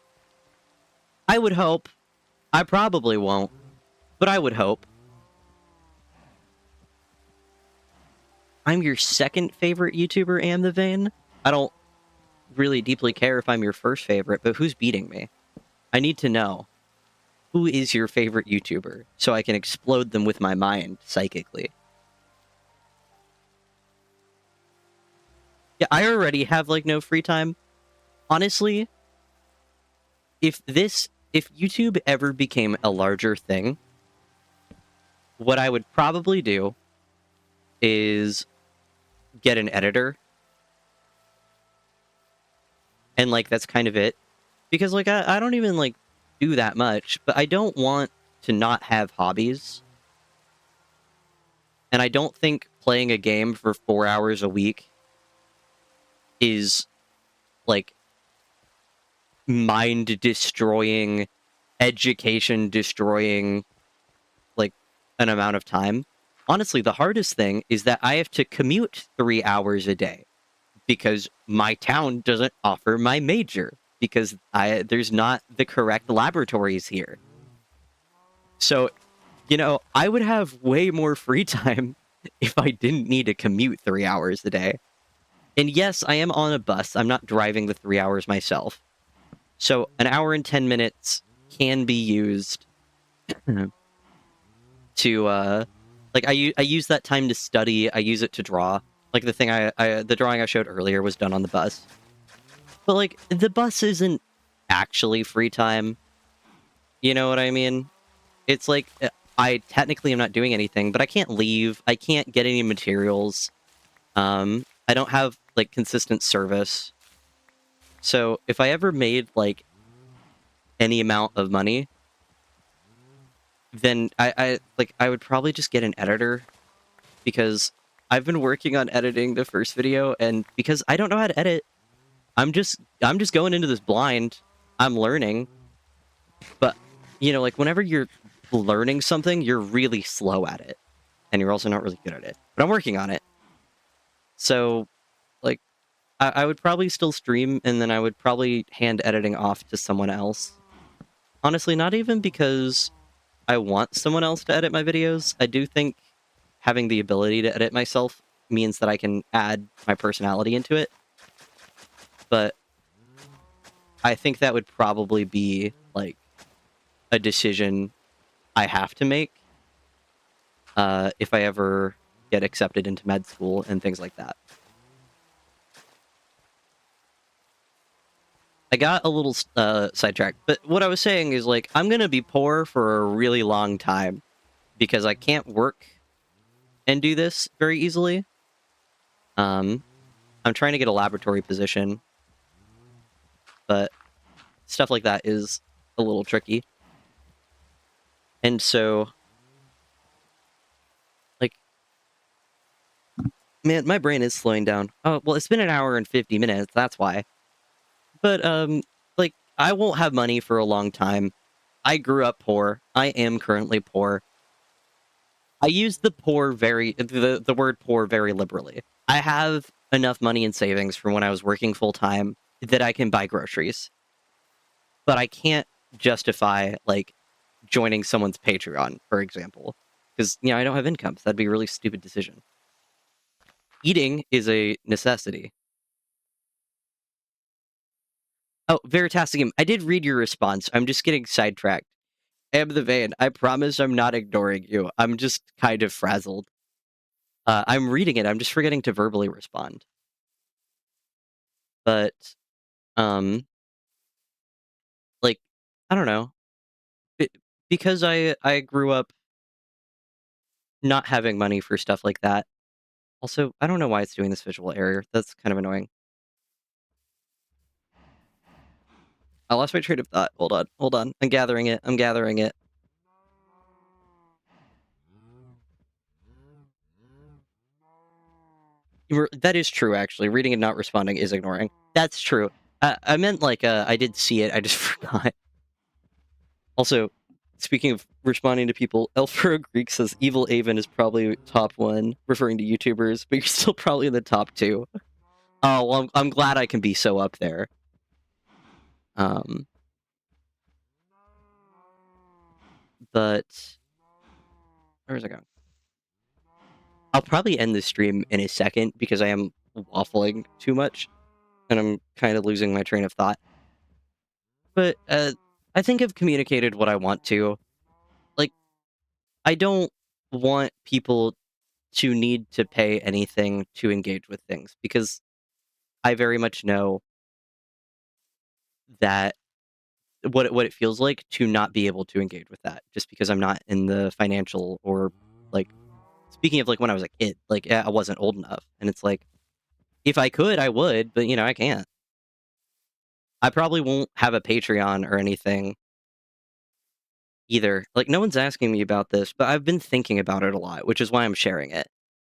I would hope. I probably won't, but I would hope. I'm your second favorite YouTuber, Am the Vein. I don't really deeply care if I'm your first favorite, but who's beating me? I need to know. Who is your favorite YouTuber, so I can explode them with my mind, psychically. Yeah, I already have, like, no free time. Honestly, if YouTube ever became a larger thing, what I would probably do is get an editor. And, like, that's kind of it. Because, like, I don't even, like, do that much, but I don't want to not have hobbies. And I don't think playing a game for 4 hours a week is, like, mind-destroying, education-destroying, like, an amount of time. Honestly, the hardest thing is that I have to commute 3 hours a day because my town doesn't offer my major because there's not the correct laboratories here. So, you know, I would have way more free time if I didn't need to commute 3 hours a day. And yes, I am on a bus. I'm not driving the 3 hours myself. So an hour and 10 minutes can be used to, like, I use that time to study. I use it to draw. Like, the thing the drawing I showed earlier was done on the bus. But, like, the bus isn't actually free time. You know what I mean? It's like, I technically am not doing anything, but I can't leave. I can't get any materials. I don't have, like, consistent service. So if I ever made, like, any amount of money, then I would probably just get an editor, because I've been working on editing the first video, and because I don't know how to edit, I'm just going into this blind. I'm learning. But, you know, like, whenever you're learning something, you're really slow at it. And you're also not really good at it. But I'm working on it. So, like, I would probably still stream, and then I would probably hand editing off to someone else. Honestly, not even because I want someone else to edit my videos. I do think having the ability to edit myself means that I can add my personality into it. But I think that would probably be, like, a decision I have to make if I ever get accepted into med school and things like that. I got a little sidetracked, but what I was saying is, like, I'm gonna be poor for a really long time because I can't work and do this very easily. I'm trying to get a laboratory position, but stuff like that is a little tricky. And so, like, man, my brain is slowing down. Oh, well, it's been an hour and 50 minutes, that's why. But, like, I won't have money for a long time. I grew up poor. I am currently poor. I use the the word poor very liberally. I have enough money in savings from when I was working full time that I can buy groceries. But I can't justify, like, joining someone's Patreon, for example. Because, you know, I don't have income. So that'd be a really stupid decision. Eating is a necessity. Oh, Veritasium, I did read your response. I'm just getting sidetracked. Am the Van, I promise I'm not ignoring you. I'm just kind of frazzled. I'm reading it. I'm just forgetting to verbally respond. But, um, like, I don't know. Because I grew up not having money for stuff like that. Also, I don't know why it's doing this visual error. That's kind of annoying. I lost my train of thought. Hold on. Hold on. I'm gathering it. I'm gathering it. That is true, actually. Reading and not responding is ignoring. That's true. I meant, like, I did see it. I just forgot. Also, speaking of responding to people, Elfro Greek says Evil Aven is probably top 1, referring to YouTubers, but you're still probably in the top 2. Oh, well, I'm glad I can be so up there. But where was I going? I'll probably end the stream in a second because I am waffling too much, and I'm kind of losing my train of thought. But I think I've communicated what I want to. Like, I don't want people to need to pay anything to engage with things because I very much know that what it feels like to not be able to engage with that just because I'm not in the financial or, like, speaking of, like, when I was a kid, like, I wasn't old enough, and it's like, if I could, I would, but, you know, I can't. I probably won't have a Patreon or anything either. Like, no one's asking me about this, but I've been thinking about it a lot, which is why I'm sharing it.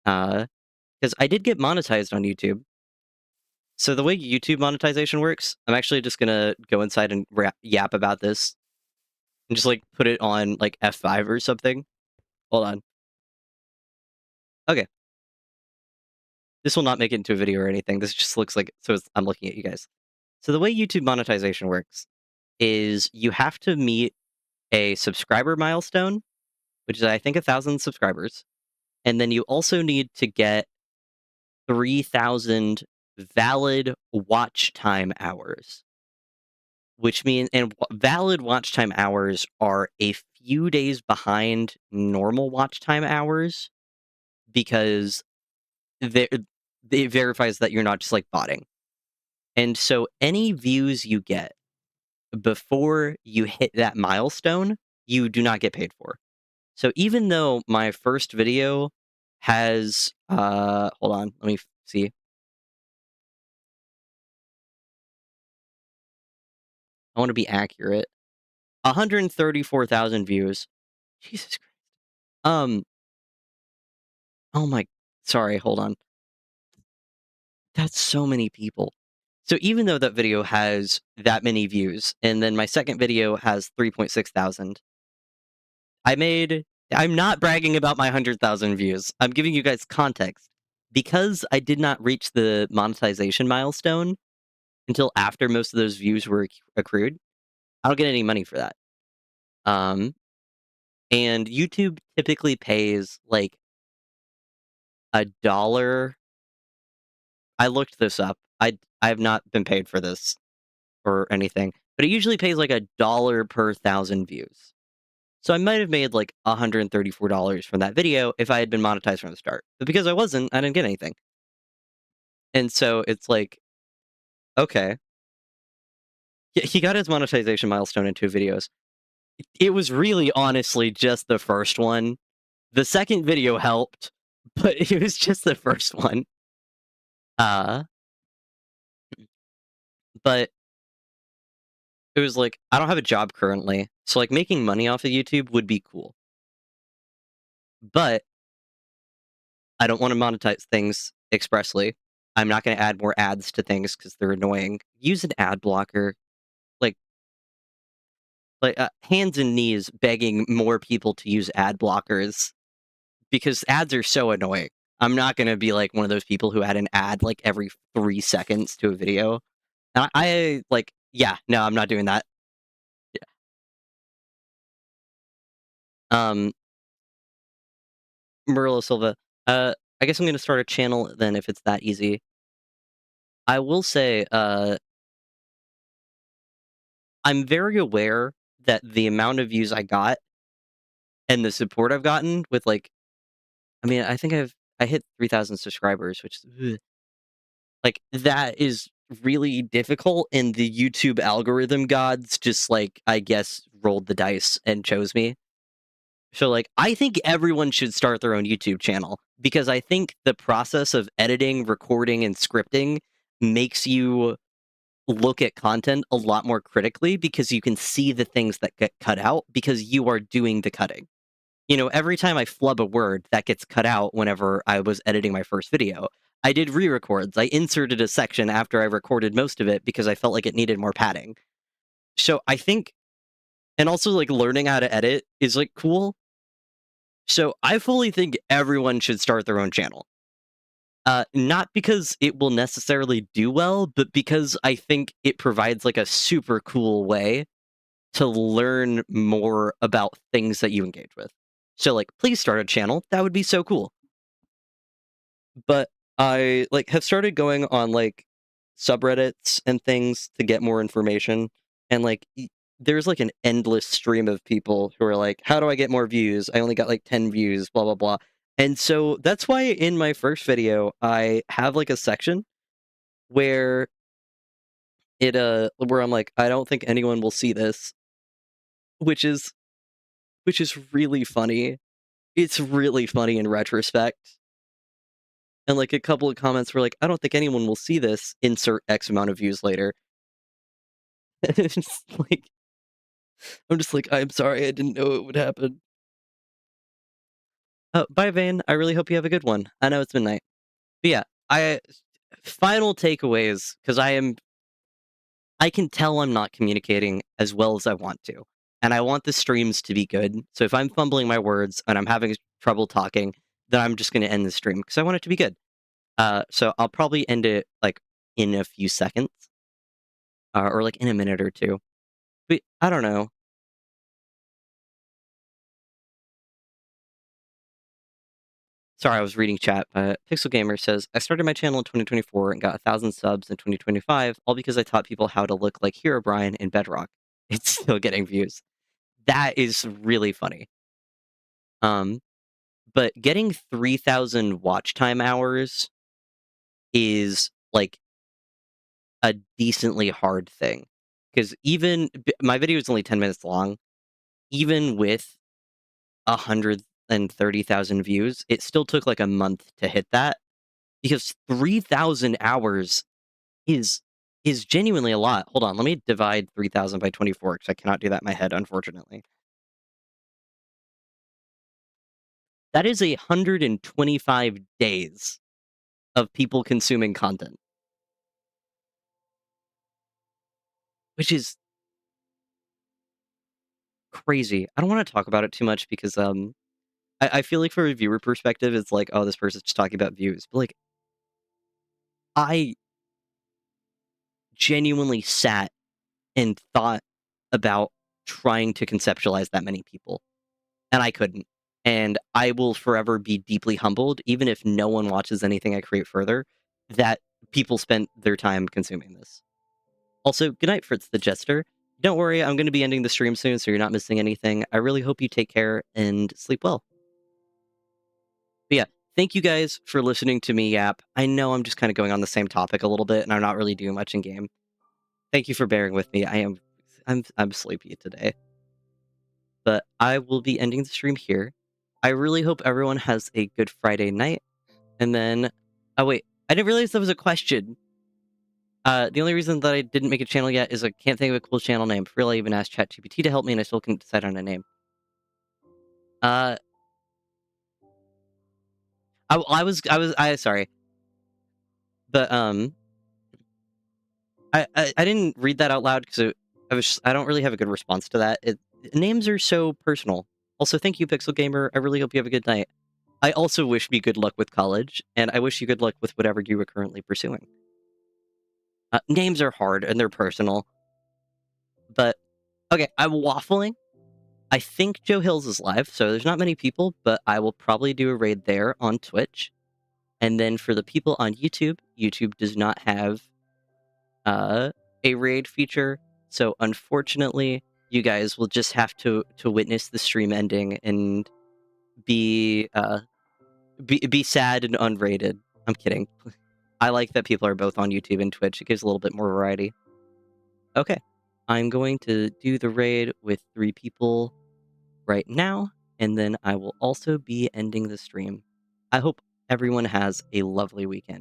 Because I did get monetized on YouTube. So the way YouTube monetization works, I'm actually just gonna go inside and yap about this and just, like, put it on, like, F5 or something. Hold on. Okay. This will not make it into a video or anything. This just looks like I'm looking at you guys. So the way YouTube monetization works is you have to meet a subscriber milestone, which is, I think, 1,000 subscribers. And then you also need to get 3,000 valid watch time hours, which means, and valid watch time hours are a few days behind normal watch time hours because it verifies that you're not just, like, botting. And so any views you get before you hit that milestone, you do not get paid for. So even though my first video has, hold on, let me see. I want to be accurate. 134,000 views. Jesus Christ. Oh my, sorry, hold on. That's so many people. So even though that video has that many views, and then my second video has 3.6 thousand, I'm not bragging about my 100,000 views. I'm giving you guys context. Because I did not reach the monetization milestone until after most of those views were accrued, I don't get any money for that. And YouTube typically pays, like, $1. I looked this up. I have not been paid for this or anything, but it usually pays, like, $1 per 1,000 views. So I might have made, like, $134 from that video if I had been monetized from the start. But because I wasn't, I didn't get anything. And so it's like, okay. He got his monetization milestone in 2 videos. It was really honestly just the first one. The second video helped, but it was just the first one. Uh, but it was like, I don't have a job currently, so, like, making money off of YouTube would be cool. But I don't wanna monetize things expressly. I'm not gonna add more ads to things because 'cause they're annoying. Use an ad blocker. Like hands and knees begging more people to use ad blockers because ads are so annoying. I'm not gonna be like one of those people who add an ad, like, every 3 seconds to a video. And like yeah, no, I'm not doing that. Yeah. Um, Murillo Silva, I guess I'm gonna start a channel then if it's that easy. I will say, I'm very aware that the amount of views I got and the support I've gotten with, like I mean, I hit 3,000 subscribers, which is like, that is really difficult, and the YouTube algorithm gods just, like, I guess, rolled the dice and chose me. So, like, I think everyone should start their own YouTube channel, because I think the process of editing, recording, and scripting makes you look at content a lot more critically, because you can see the things that get cut out, because you are doing the cutting. You know, every time I flub a word, that gets cut out whenever I was editing my first video. I did re-records. I inserted a section after I recorded most of it because I felt like it needed more padding. So I think and also, like, learning how to edit is, like, cool. So I fully think everyone should start their own channel. Not because it will necessarily do well, but because I think it provides, like, a super cool way to learn more about things that you engage with. So, like, please start a channel. That would be so cool. But I, like, have started going on, like, subreddits and things to get more information, and, like, there's, like, an endless stream of people who are like, "How do I get more views? I only got, like, 10 views, blah, blah, blah." And so that's why in my first video, I have, like, a section where where I'm like, "I don't think anyone will see this," which is really funny. It's really funny in retrospect. And, like, a couple of comments were like, "I don't think anyone will see this, insert X amount of views later." And it's just like I'm just like, "I'm sorry, I didn't know it would happen." Bye, Vane. I really hope you have a good one. I know it's midnight. But yeah, final takeaways, 'cause I can tell I'm not communicating as well as I want to, and I want the streams to be good. So if I'm fumbling my words and I'm having trouble talking, then I'm just gonna end the stream because I want it to be good. So I'll probably end it, like, in a few seconds, or, like, in a minute or 2. But I don't know. Sorry, I was reading chat, but Pixel Gamer says, "I started my channel in 2024 and got 1,000 subs in 2025, all because I taught people how to look like Herobrine in Bedrock. It's still getting views." That is really funny. Um, but getting 3,000 watch time hours is, like, a decently hard thing. Because even my video is only 10 minutes long. Even with 130,000 views, it still took, like, a month to hit that, because 3,000 hours is genuinely a lot. Hold on, let me divide 3,000 by 24 because I cannot do that in my head, unfortunately. That is 125 days of people consuming content, which is crazy. I don't wanna talk about it too much because, I feel like from a viewer perspective, it's like, "Oh, this person's just talking about views." But, like, I genuinely sat and thought about trying to conceptualize that many people, and I couldn't. And I will forever be deeply humbled, even if no one watches anything I create further, that people spent their time consuming this. Also, good night, Fritz the Jester. Don't worry, I'm going to be ending the stream soon, so you're not missing anything. I really hope you take care and sleep well. But yeah, thank you guys for listening to me yap. I know I'm just kind of going on the same topic a little bit, and I'm not really doing much in game. Thank you for bearing with me. I'm sleepy today. But I will be ending the stream here. I really hope everyone has a good Friday night. And then, oh wait, I didn't realize that was a question. The only reason that I didn't make a channel yet is I can't think of a cool channel name. Really, I even asked ChatGPT to help me, and I still couldn't decide on a name. Sorry, but I didn't read that out loud because I don't really have a good response to that. Names are so personal. Also, thank you, Pixel Gamer. I really hope you have a good night. I also wish me good luck with college, and I wish you good luck with whatever you are currently pursuing. Names are hard, and they're personal. But, okay, I'm waffling. I think Joe Hills is live, so there's not many people, but I will probably do a raid there on Twitch. And then for the people on YouTube, YouTube does not have a raid feature, so unfortunately, you guys will just have to witness the stream ending and be sad and unrated. I'm kidding. I like that people are both on YouTube and Twitch. It gives a little bit more variety. Okay, I'm going to do the raid with 3 people right now, and then I will also be ending the stream. I hope everyone has a lovely weekend.